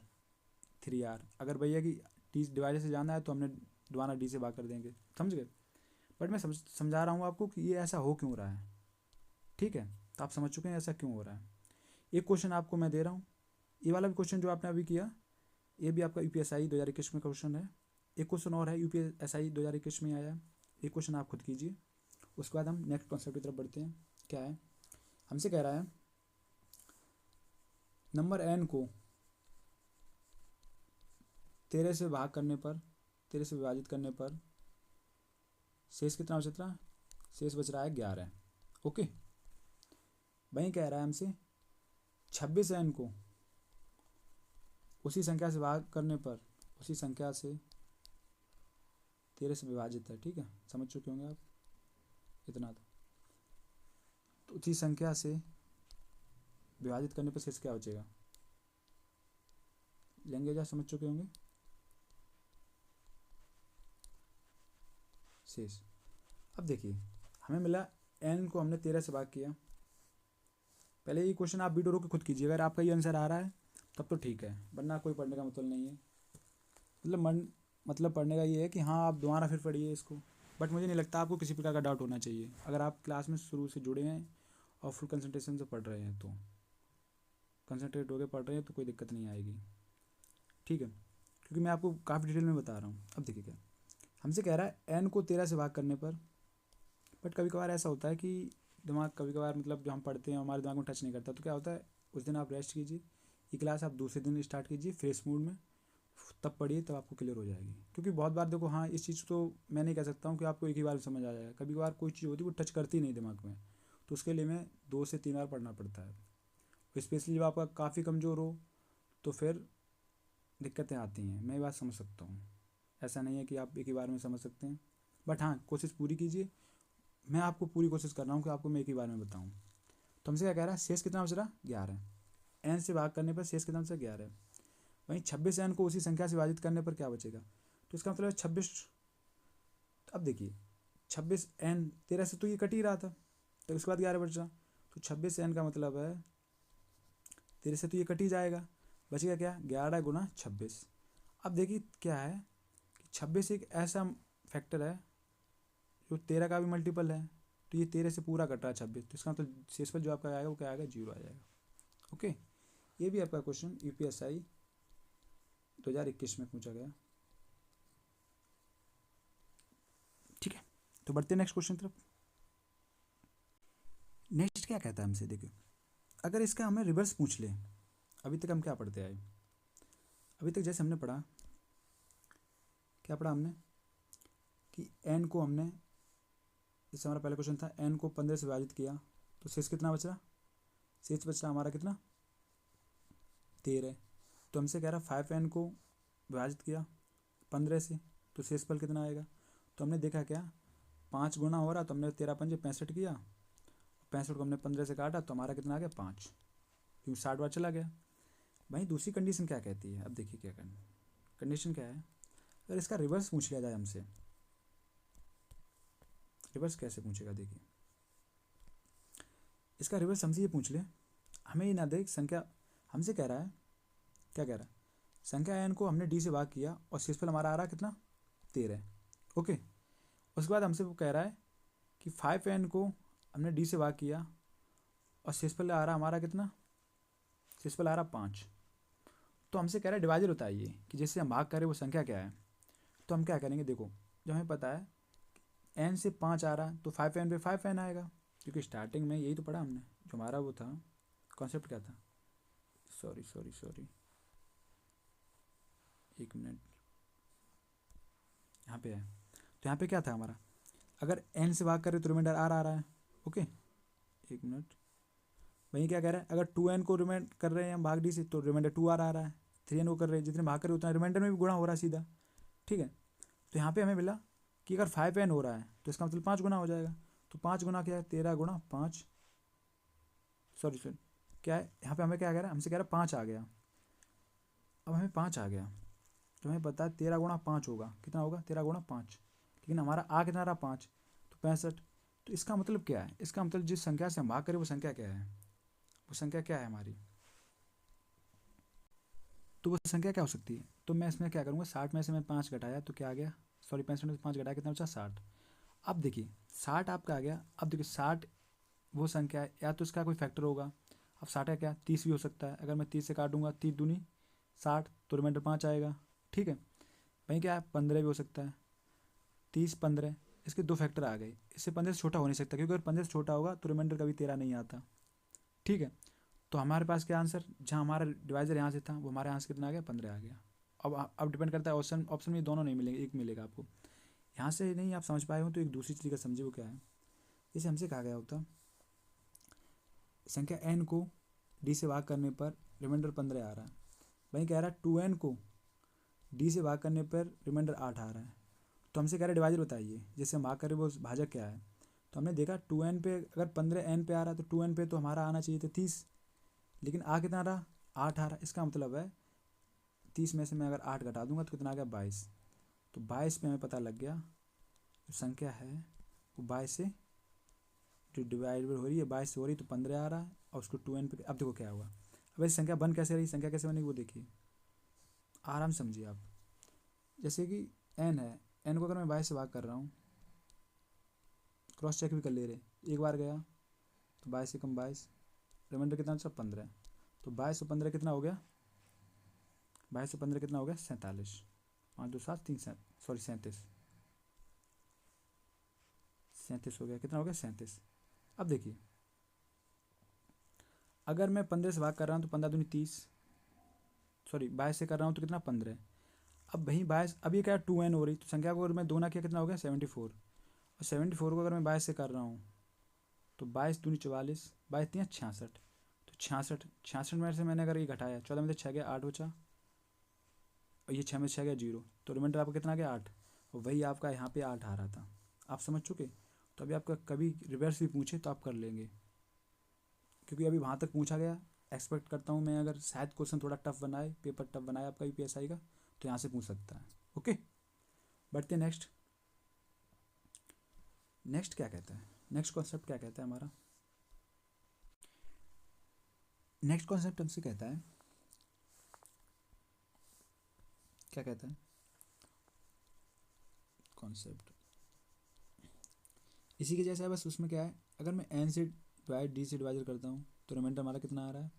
3r। अगर भैया कि d डिवाइडर से जाना है तो हमने दोबारा d से भाग कर देंगे, समझ गए। बट मैं समझा रहा हूँ आपको कि ये ऐसा हो क्यों रहा है, ठीक है, तो आप समझ चुके हैं ऐसा क्यों हो रहा है। एक क्वेश्चन आपको मैं दे रहा हूँ, ये वाला भी क्वेश्चन जो आपने अभी किया, ये भी आपका यूपीएसआई 2021 में क्वेश्चन है। एक क्वेश्चन और है यूपीएसआई 2021 में आया है, एक क्वेश्चन आप खुद कीजिए, उसके बाद हम नेक्स्ट कॉन्सेप्ट की तरफ बढ़ते हैं। क्या है, हमसे कह रहा है नंबर n को 13 से भाग करने पर, 13 से विभाजित करने पर शेष कितना बच रहा है, शेष बच रहा है 11। ओके, वहीं कह रहा है हमसे 26n को उसी संख्या से भाग करने पर उसी संख्या से 13 से विभाजित है। ठीक है, समझ चुके होंगे आप इतना। तो उसी संख्या से विभाजित करने पर शेष क्या बचेगा, लेंगे क्या, समझ चुके होंगे शेष। अब देखिए हमें मिला n को हमने 13 से भाग किया। पहले ये क्वेश्चन आप वीडियो रोक के खुद कीजिए, अगर आपका ये आंसर आ रहा है तब तो ठीक है, वरना कोई पढ़ने का मतलब नहीं है। मतलब पढ़ने का ये है कि हाँ आप दोबारा फिर पढ़िए इसको, बट मुझे नहीं लगता आपको किसी प्रकार का डाउट होना चाहिए। अगर आप क्लास में शुरू से जुड़े हैं और फुल कंसंट्रेशन से पढ़ रहे हैं, तो कंसंट्रेट होकर पढ़ रहे हैं तो कोई दिक्कत नहीं आएगी। ठीक है, क्योंकि मैं आपको काफ़ी डिटेल में बता रहा हूँ। अब देखिए क्या हमसे कह रहा है n को 13 से भाग करने पर, बट कभी कभार ऐसा होता है कि दिमाग कभी कभार मतलब जो हम पढ़ते हैं हमारे दिमाग में टच नहीं करता, तो क्या होता है उस दिन आप रेस्ट कीजिए, ये क्लास आप दूसरे दिन स्टार्ट कीजिए फ्रेश मूड में, तब पढ़िए, तब आपको क्लियर हो जाएगी। क्योंकि बहुत बार देखो, हाँ इस चीज़ तो मैं नहीं कह सकता हूँ कि आपको एक ही बार में समझ आ जाएगा, कभी कभार कोई चीज़ होती है वो टच करती नहीं दिमाग में, तो उसके लिए मैं 2 से 3 बार पढ़ना पड़ता है। स्पेशली जब आपका काफ़ी कमज़ोर हो तो फिर दिक्कतें आती हैं, मैं ये बात समझ सकता हूँ। ऐसा नहीं है कि आप एक ही बार में समझ सकते हैं, बट हाँ कोशिश पूरी कीजिए। मैं आपको पूरी कोशिश कर रहा हूँ कि आपको मैं एक ही बार में बताऊँ। तो हमसे क्या कह रहा है, शेष कितना बच रहा 11, n से भाग करने पर शेष कितना बचा 11। वहीं 26n को उसी संख्या से विभाजित करने पर क्या बचेगा, तो इसका मतलब है 26। अब देखिए 26n 13 से तो ये कट ही रहा था, तो उसके बाद 11 बच रहा, तो 26n का मतलब है 13 से तो ये कट ही जाएगा, बचेगा क्या 11 गुना 26। अब देखिए क्या है कि 26 एक ऐसा फैक्टर है जो 13 का भी मल्टीपल है, तो ये 13 से पूरा कट रहा है 26, तो इसका मतलब शेषफल जो आपका आएगा वो क्या आएगा 0 आ जाएगा। ओके, ये भी आपका क्वेश्चन UPSI 2021 में पूछा गया। ठीक है, तो बढ़ते हैं नेक्स्ट क्वेश्चन तरफ। नेक्स्ट क्या कहता है हमसे, देखिए अगर इसका हमें रिवर्स पूछ ले, अभी तक हम क्या पढ़ते आए, अभी तक जैसे हमने पढ़ा, क्या पढ़ा हमने कि n को हमने, जैसे हमारा पहला क्वेश्चन था n को 15 से विभाजित किया तो शेष कितना बच रहा, शेष बच रहा हमारा कितना 13। तो हमसे कह रहा 5n को विभाजित किया 15 से तो शेषफल कितना आएगा, तो हमने देखा क्या 5 गुना हो रहा, तो हमने 13 पंजे 65 किया, 65 को हमने 15 से काटा तो हमारा कितना आ गया 5, क्योंकि 60 बार चला गया। वहीं दूसरी कंडीशन क्या कहती है, अब देखिए क्या कंडीशन क्या है, अगर इसका रिवर्स पूछ लिया जाए हमसे, रिवर्स कैसे पूछेगा, देखिए इसका रिवर्स हमसे ये पूछ ले, हमें ये ना देख संख्या, हमसे कह रहा है, क्या कह रहा है, संख्या n को हमने d से भाग किया और शेषफल हमारा आ रहा है कितना 13। ओके, उसके बाद हमसे वो कह रहा है कि 5n को हमने d से भाग किया और शेषफल आ रहा हमारा कितना, शेषफल आ रहा 5। तो हमसे कह रहा है डिवाइजर बताइए कि जैसे हम भाग करें वो संख्या क्या है। तो हम क्या करेंगे, देखो जो हमें पता है n से 5 आ रहा है तो 5n पे 5n आएगा, क्योंकि स्टार्टिंग में यही तो पढ़ा हमने, जो हमारा वो था कॉन्सेप्ट क्या था, सॉरी एक मिनट, यहाँ पे है, तो यहाँ पे क्या था हमारा, अगर n से भाग करें तो रिमाइंडर r आ रहा है। ओके, एक मिनट, वहीं क्या कह रहा है, अगर 2n को रिमाइंड कर रहे हैं हम भाग d से तो रिमाइंडर 2r आ रहा है, 3n को कर रहे हैं, जितने भाग कर रहे उतना रिमाइंडर में भी गुणा हो रहा है सीधा। ठीक है, तो यहाँ पे हमें मिला कि अगर 5n हो रहा है तो इसका मतलब 5 गुना हो जाएगा, तो 5 गुना क्या है 13 गुना 5, सॉरी क्या है यहाँ पे हमें क्या कह रहा है, हमसे कह रहा है 5 आ गया। अब हमें 5 आ गया तो हमें पता है 13 गुना 5 होगा, कितना होगा 13 गुना 5, लेकिन हमारा आ कितना रहा 5, तो 65। तो इसका मतलब क्या है, इसका मतलब जिस संख्या से हम भाग करें वो संख्या क्या है, वो संख्या क्या है हमारी, तो वो संख्या क्या हो सकती है। तो मैं इसमें क्या करूँगा, 60 में से मैं 5 घटाया तो क्या आ गया, सॉरी 65 में से 5 घटाया कितना बचा 60। अब देखिए 60 आपका आ गया, अब देखिए 60 वो संख्या है, या तो इसका कोई फैक्टर होगा, अब 60 है क्या 30 भी हो सकता है, अगर मैं 30 से काटूंगा 30 दूनी 60 तो रिमाइंडर 5 आएगा। ठीक है, वहीं क्या है 15 भी हो सकता है, 30 15, इसके 2 फैक्टर आ गए, इससे 15 से छोटा हो नहीं सकता, क्योंकि अगर 15 से छोटा होगा तो रिमाइंडर कभी 13 नहीं आता। ठीक है, तो हमारे पास क्या आंसर, जहाँ हमारा डिवाइजर यहाँ से था वो हमारे आंसर कितना आ गया 15 आ गया। अब डिपेंड करता है ऑप्शन में दोनों नहीं मिलेंगे, एक मिलेगा आपको। यहाँ से नहीं आप समझ पाए हो तो एक दूसरी तरीका समझिए वो क्या है। जैसे हमसे कहा गया होता संख्या n को d से भाग करने पर रिमाइंडर 15 आ रहा है। वहीं कह रहा है 2n को d से भाग करने पर रिमाइंडर 8 आ रहा है। तो हमसे कह रहा है डिवाइजर बताइए, जैसे हम भाग कर रहे वो भाजक क्या है। तो हमने देखा 2n पे अगर 15n पे आ रहा है तो 2n पे तो हमारा आना चाहिए था 30, लेकिन आ कितना रहा 8 आ रहा। इसका मतलब है 30 में से मैं अगर 8 घटा दूंगा तो कितना आ गया 22। तो 22 पे हमें पता लग गया जो संख्या है वो 22 से जो डिवाइड हो रही है 22 से हो रही, तो 15 आ रहा है और उसको 2n पे। अब देखो क्या हुआ, अब ऐसी संख्या बन कैसे रही, संख्या कैसे बनेगी वो देखिए, आराम समझिए आप। जैसे कि n है, n को अगर मैं 22 से भाग कर रहा हूँ, क्रॉस चेक भी कर ले रहे, एक बार गया तो 22 से कम 22, रिमाइंडर कितना अच्छा 15। तो 22 से 15 कितना हो गया, 22 से 15 कितना हो गया 47, 5 2 7 3 सॉरी 37 हो गया, कितना हो गया 37। अब देखिए अगर मैं 15 से भाग कर रहा हूँ तो 15 दूनी 30, सॉरी 22 से कर रहा हूँ तो कितना 15। अब वहीं 22, अब ये क्या 2n हो रही, तो संख्या को अगर मैं दो ना किया कितना हो गया 74, और 74 को अगर मैं 22 से कर रहा हूँ तो 22 दूनी 44, 22 3 66, तो 66 में से मैंने अगर ये घटाया 14 में से 6 गया 8 बचा, और ये 6 में से 6 गया 0, तो रिमाइंडर आपका कितना गया 8, और वही आपका यहाँ पे 8 आ रहा था। आप समझ चुके। तो अभी आपका कभी रिवर्स भी पूछे तो आप कर लेंगे, क्योंकि अभी वहाँ तक पूछा गया। एक्सपेक्ट करता हूँ मैं अगर शायद क्वेश्चन थोड़ा टफ बनाए, पेपर टफ बनाए आपका यूपीएसआई का, तो यहाँ से पूछ सकता है। ओके, बढ़ते नेक्स्ट। नेक्स्ट क्या कहता है, नेक्स्ट कॉन्सेप्ट क्या कहता है हमारा, नेक्स्ट कॉन्सेप्ट हमसे कहता है, क्या कहता है कॉन्सेप्ट इसी के जैसा है, बस उसमें क्या है, अगर मैं n से डिवाइड d से डिवाइड करता हूँ तो रिमाइंडर हमारा कितना आ रहा है,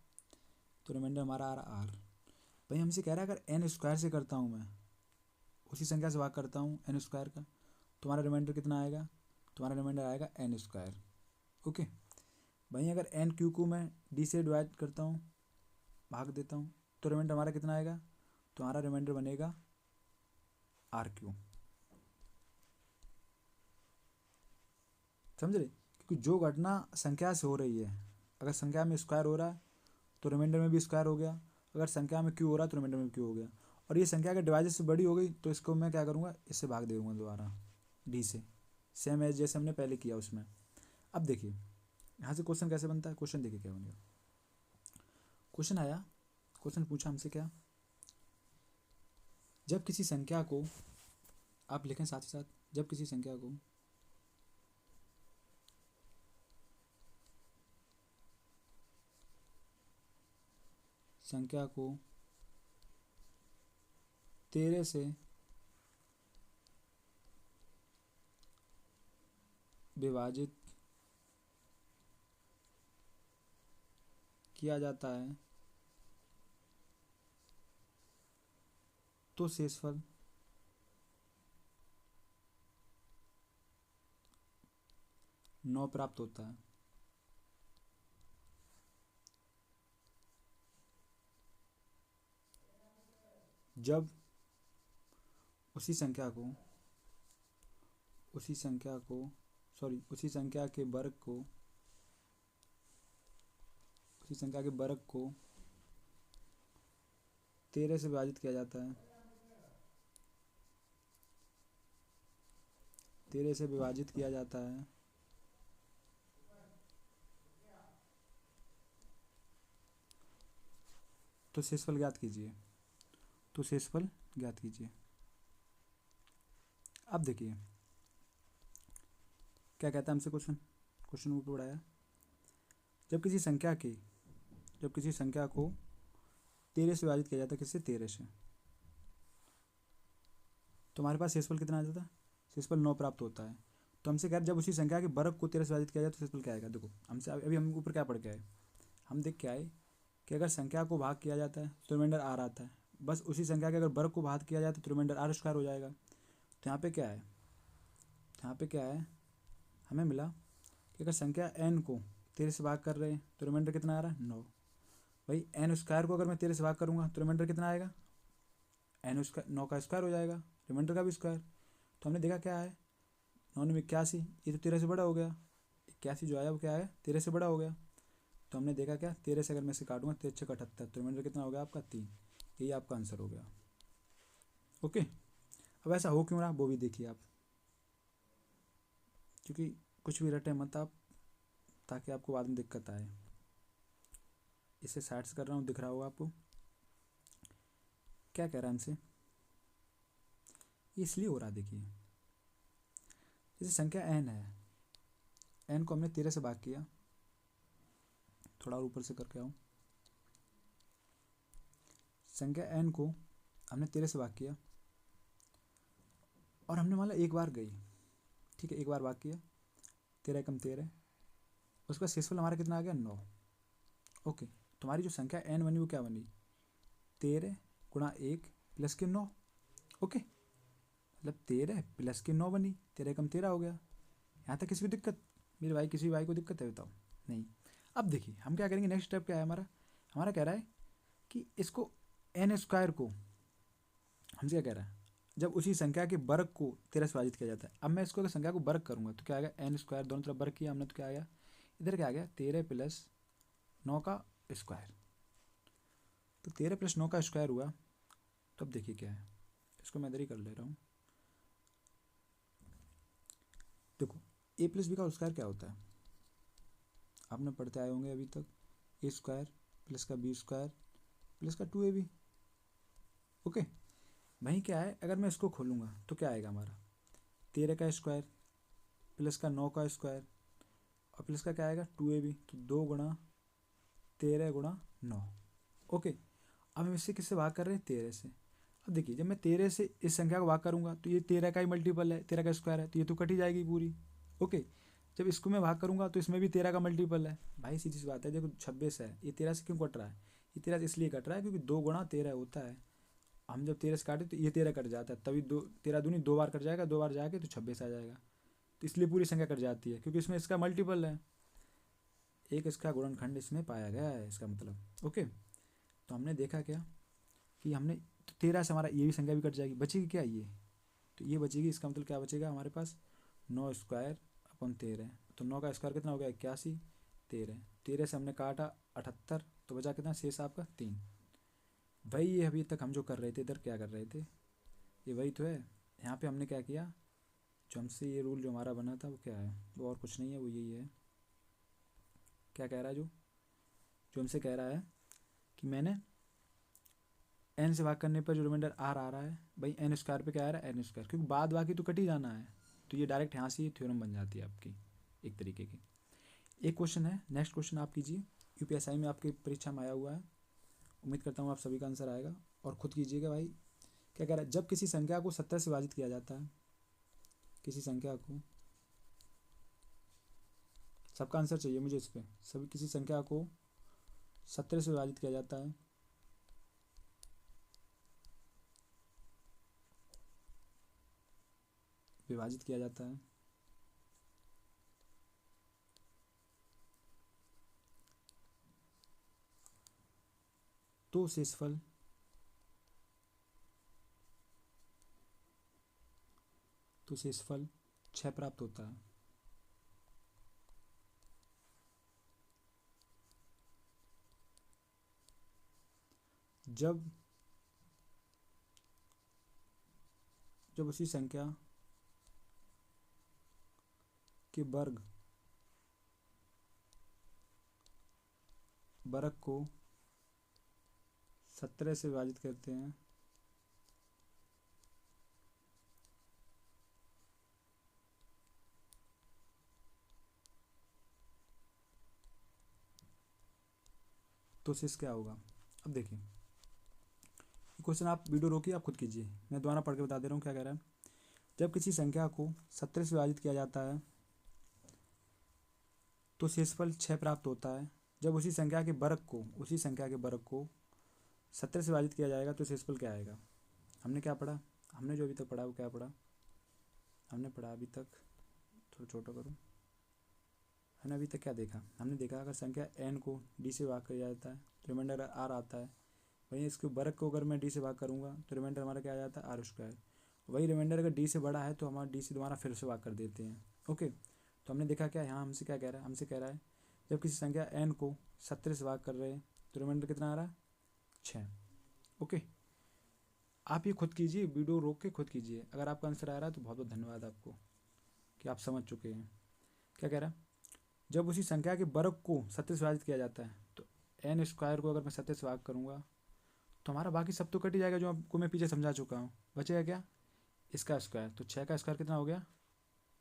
तो रिमाइंडर हमारा आ रहा r। भाई हमसे कह रहा है अगर n स्क्वायर से करता हूँ, मैं उसी संख्या से भाग करता हूँ n स्क्वायर का, तुम्हारा रिमाइंडर कितना आएगा, तुम्हारा रिमाइंडर आएगा n स्क्वायर। ओके, वहीं अगर n क्यू को मैं d से डिवाइड करता हूँ, भाग देता हूँ, तो रिमाइंडर हमारा कितना आएगा, तुम्हारा रिमाइंडर बनेगा आर क्यू। समझ रहे, क्योंकि जो घटना संख्या से हो रही है, अगर संख्या में स्क्वायर हो रहा है तो रिमाइंडर में भी स्क्वायर हो गया, अगर संख्या में क्यू हो रहा है तो रिमाइंडर में क्यू हो गया। और ये संख्या अगर डिवाइजर से बड़ी हो गई तो इसको मैं क्या करूँगा, इससे भाग दे दूँगा दोबारा डी से, सेम एज जैसे हमने पहले किया उसमें। अब देखिए यहाँ से क्वेश्चन कैसे बनता है, क्वेश्चन देखिए क्या बनेगा। क्वेश्चन आया, क्वेश्चन पूछा हमसे क्या, जब किसी संख्या को, आप लिखें साथ ही साथ, जब किसी संख्या को संख्या को 13 से विभाजित किया जाता है तो शेषफल 9 प्राप्त होता है। जब उसी संख्या को उसी संख्या के वर्ग को 13 से विभाजित किया जाता है, 13 से विभाजित किया जाता है तो शेषफल ज्ञात कीजिए, तो शेषफल ज्ञात कीजिए। अब देखिए क्या कहता है हमसे क्वेश्चन ऊपर बढ़ाया, जब किसी संख्या को 13 से विभाजित किया जाता है, किससे 13 से, तो हमारे पास शेषफल कितना आ जाता है, शेषफल 9 प्राप्त होता है। तो हमसे कह रहे जब उसी संख्या के वर्ग को 13 से विभाजित किया जाए तो शेषफल क्या आएगा। देखो हमसे अभी हम ऊपर क्या पढ़ के आए, हम देख के आए कि अगर संख्या को भाग किया जाता है तो रिमाइंडर आर आता है, बस उसी संख्या के अगर वर्ग को भाग किया जाता है तो रिमाइंडर आर स्क्वायर हो जाएगा। तो यहाँ पे क्या है, हमें मिला कि अगर संख्या n को 13 से भाग कर रहे हैं तो रिमाइंडर कितना आ रहा है 9। भाई n स्क्वायर को अगर मैं 13 से भाग करूँगा तो रिमाइंडर कितना आएगा, n स्क्वायर 9 का स्क्वायर हो जाएगा, रिमाइंडर का भी स्क्वायर। तो हमने देखा क्या है 9 में 81, ये तो 13 से बड़ा हो गया, 81 जो आया वो क्या है 13 से बड़ा हो गया। तो हमने देखा क्या, 13 से अगर मैं इसे काटूंगा 13 छः 78, तो रिमाइंडर कितना हो गया आपका 3। यही आपका आंसर हो गया। ओके, अब ऐसा हो क्यों रहा वो भी देखिए आप, क्योंकि कुछ भी रटे मत आप, ताकि आपको बाद में दिक्कत आए। इसे साइड से कर रहा हूँ, दिख रहा होगा आपको क्या कह रहा है हमसे। ये इसलिए हो रहा है, देखिए जैसे संख्या n है, n को हमने 13 से भाग किया, थोड़ा और ऊपर से करके आऊँ, संख्या n को हमने 13 से भाग किया और हमने मान लो एक बार गई, ठीक है, एक बार भाग किया, 13 कम 13, उसका शेषफल हमारा कितना आ गया 9। ओके, तुम्हारी जो संख्या n बनी वो क्या बनी, 13 गुणा 1 प्लस के 9। ओके, मतलब 13 प्लस के 9 बनी, 13 कम 13 हो गया। यहाँ तक किसी को दिक्कत, मेरे भाई किसी भाई को दिक्कत है बताओ? नहीं। अब देखिए हम क्या करेंगे, नेक्स्ट स्टेप क्या है हमारा, हमारा कह रहा है कि इसको n स्क्वायर को, हमसे क्या कह रहा है, जब उसी संख्या के वर्ग को 13 से विभाजित किया जाता है। अब मैं इसको अगर संख्या को वर्ग करूँगा तो क्या आ गया, n स्क्वायर, दोनों तरफ वर्ग किया हमने तो क्या आ गया, इधर क्या आ गया 13 प्लस 9 का स्क्वायर। तो 13 प्लस 9 का स्क्वायर हुआ। तो अब देखिए क्या है, इसको मैं इधर ही कर ले रहा हूँ। देखो a प्लस बी का स्क्वायर क्या होता है, आपने पढ़ते आए होंगे अभी तक, ए स्क्वायर प्लस का बी स्क्वायर प्लस का 2ab। ओके, वहीं क्या है, अगर मैं इसको खोलूँगा तो क्या आएगा हमारा, 13 का स्क्वायर प्लस का 9 का स्क्वायर और प्लस का क्या आएगा 2ab, तो 2 गुणा 13 गुणा 9। ओके, अब हम इससे किससे भाग कर रहे हैं, 13 से। अब देखिए जब मैं 13 से इस संख्या को भाग करूँगा तो ये 13 का ही मल्टीपल है, 13 का स्क्वायर है, तो ये तो कट ही जाएगी पूरी। ओके, जब इसको मैं भाग करूँगा तो इसमें भी 13 का मल्टीपल है। भाई सीधी सी बात है, देखो 26 है, ये 13 से क्यों कट रहा है, ये 13 से इसलिए कट रहा है क्योंकि 2 गुणा 13 होता है। हम जब 13 से काटे तो ये 13 कट जाता है, तभी 2 13 दूनी 2 बार कट जाएगा, 2 बार जाके तो 26 आ जाएगा। तो इसलिए पूरी संख्या कट जाती है क्योंकि इसमें इसका मल्टीपल है, एक इसका गुणनखंड इसमें पाया गया है, इसका मतलब। ओके, तो हमने देखा क्या कि हमने तो 13 से हमारा ये भी संख्या भी कट जाएगी, बचेगी क्या ये, तो ये बचेगी, इसका मतलब क्या बचेगा हमारे पास 9 स्क्वायर अपन 13, तो 9 का स्क्वायर कितना हो गया 81, 13 से हमने काटा 78, तो बचा कितना शेष आपका 3। भाई ये अभी तक हम जो कर रहे थे इधर क्या कर रहे थे, ये वही तो है। यहाँ पे हमने क्या किया, जो हमसे ये रूल जो हमारा बना था वो क्या है, वो और कुछ नहीं है, वो यही है। क्या कह रहा है, जो जो हमसे कह रहा है कि मैंने n से भाग करने पर जो रिमाइंडर r आ रहा है, भाई n स्क्वायर पे क्या आ रहा है n स्क्वायर, क्योंकि बाद बाकी तो कट ही जाना है, तो ये डायरेक्ट यहाँ से ही थ्योरम बन जाती है आपकी एक तरीके की। एक क्वेश्चन है, नेक्स्ट क्वेश्चन आप कीजिए, यूपीएसआई में आपकी परीक्षा में आया हुआ है, उम्मीद करता हूँ आप सभी का आंसर आएगा, और खुद कीजिएगा। भाई क्या कह रहा है, जब किसी संख्या को 70 से विभाजित किया जाता है, किसी संख्या को, सबका आंसर चाहिए मुझे इस पर, सभी किसी संख्या को 70 से विभाजित किया जाता है, विभाजित किया जाता है, तो शेषफल तो शेषफल 6 प्राप्त होता है। जब जब उसी संख्या के वर्ग को 17 से विभाजित करते हैं, तो शेष क्या होगा। अब देखिए क्वेश्चन आप वीडियो रोकिए, आप खुद कीजिए, मैं दोबारा पढ़ के बता दे रहा हूँ क्या कह रहा है। जब किसी संख्या को 17 से विभाजित किया जाता है तो शेषफल 6 प्राप्त होता है। जब उसी संख्या के वर्ग को 17 से विभाजित किया जाएगा तो शेषफल क्या आएगा। हमने क्या पढ़ा, हमने जो अभी तक पढ़ा वो क्या पढ़ा, हमने पढ़ा अभी तक, थोड़ा छोटा करूँ, हमने अभी तक क्या देखा, हमने देखा अगर संख्या n को d से भाग किया जाता है तो रिमाइंडर r आता है, वहीं इसके वर्ग को अगर मैं d से भाग करूँगा तो रिमाइंडर हमारा क्या आ जाता है r स्क्वायर। वही रिमाइंडर अगर d से बड़ा है तो हमारा d से दोबारा फिर से भाग कर देते हैं। ओके, तो हमने देखा क्या यहाँ हमसे क्या कह रहा है, हमसे कह रहा है जब किसी संख्या n को 17 से भाग कर रहे हैं तो रिमाइंडर कितना आ रहा है 6। ओके, आप ये खुद कीजिए, वीडियो रोक के खुद कीजिए। अगर आपका आंसर आ रहा है तो बहुत बहुत धन्यवाद आपको कि आप समझ चुके हैं। क्या कह रहा है, जब उसी संख्या के वर्ग को 17 से विभाजित किया जाता है तो एन स्क्वायर को अगर मैं 17 से भाग करूँगा तो हमारा बाकी सब तो कट ही जाएगा, जो आपको मैं पीछे समझा चुका हूँ। बचेगा क्या, इसका स्क्वायर, तो 6 का स्क्वायर कितना हो गया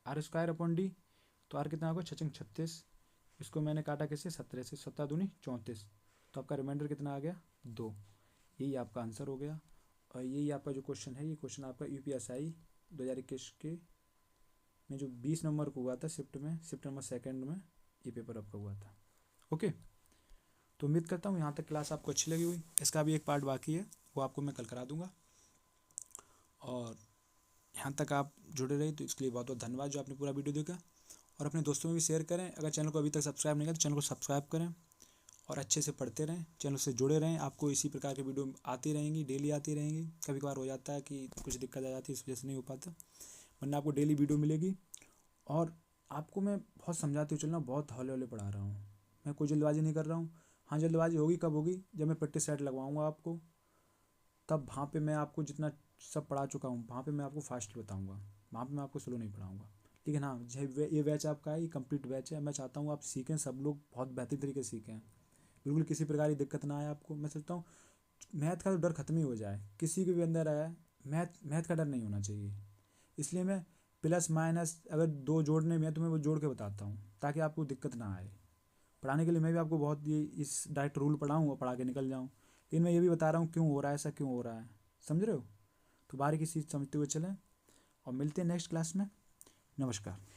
आर स्क्वायर अपॉन डी, तो आर कितना होगा 6 36, इसको मैंने काटा किससे 17 से, 17 दूनी 34, तो आपका रिमाइंडर कितना आ गया 2। यही आपका आंसर हो गया। और यही आपका जो क्वेश्चन है, ये क्वेश्चन आपका UPSI 2021 के में जो 20 नंबर को हुआ था शिफ्ट नंबर 2 में ये पेपर आपका हुआ था। ओके, तो उम्मीद करता हूँ यहाँ तक क्लास आपको अच्छी लगी हुई। इसका भी एक पार्ट बाकी है, वो आपको मैं कल करा दूँगा। और यहाँ तक आप जुड़े रहे तो इसके लिए बहुत बहुत धन्यवाद जो आपने पूरा वीडियो देखा। और अपने दोस्तों में भी शेयर करें। अगर चैनल को अभी तक सब्सक्राइब नहीं किया तो चैनल को सब्सक्राइब करें और अच्छे से पढ़ते रहें, चैनल से जुड़े रहें। आपको इसी प्रकार की वीडियो आती रहेंगी, डेली आती रहेंगी। कभी कभार हो जाता है कि कुछ दिक्कत आ जाती है, इस वजह से नहीं हो पाता, वरना आपको डेली वीडियो मिलेगी। और आपको मैं बहुत समझाते हुए चलना, बहुत हौले हौले पढ़ा रहा हूँ, मैं कोई जल्दबाजी नहीं कर रहा हूँ। हाँ, जल्दबाजी होगी कब होगी, जब मैं प्रैक्टिस सेट लगवाऊँगा आपको, तब वहाँ पे मैं आपको जितना सब पढ़ा चुका हूँ वहाँ पे मैं आपको फास्ट बताऊँगा, वहाँ पे मैं आपको स्लो नहीं पढ़ाऊँगा। लेकिन हाँ, ये बैच आपका है, ये कंप्लीट बैच है। मैं चाहता हूँ आप सीखें, सब लोग बहुत बेहतरीन तरीके से सीखें, बिल्कुल किसी प्रकार की दिक्कत ना आए आपको। मैं सोचता हूँ मैथ का तो डर खत्म ही हो जाए, किसी के भी अंदर आया मैथ का डर नहीं होना चाहिए। इसलिए मैं प्लस माइनस अगर 2 जोड़ने में है तो मैं वो जोड़ के बताता हूँ, ताकि आपको दिक्कत ना आए। पढ़ाने के लिए मैं भी आपको बहुत ये इस डायरेक्ट रूल पढ़ाऊँ और पढ़ा के निकल जाऊँ, लेकिन मैं ये भी बता रहा हूँ क्यों हो रहा है ऐसा, क्यों हो रहा है, समझ रहे हो। तो बाहर की चीज़ समझते हुए चलें और मिलते हैं नेक्स्ट क्लास में। नमस्कार।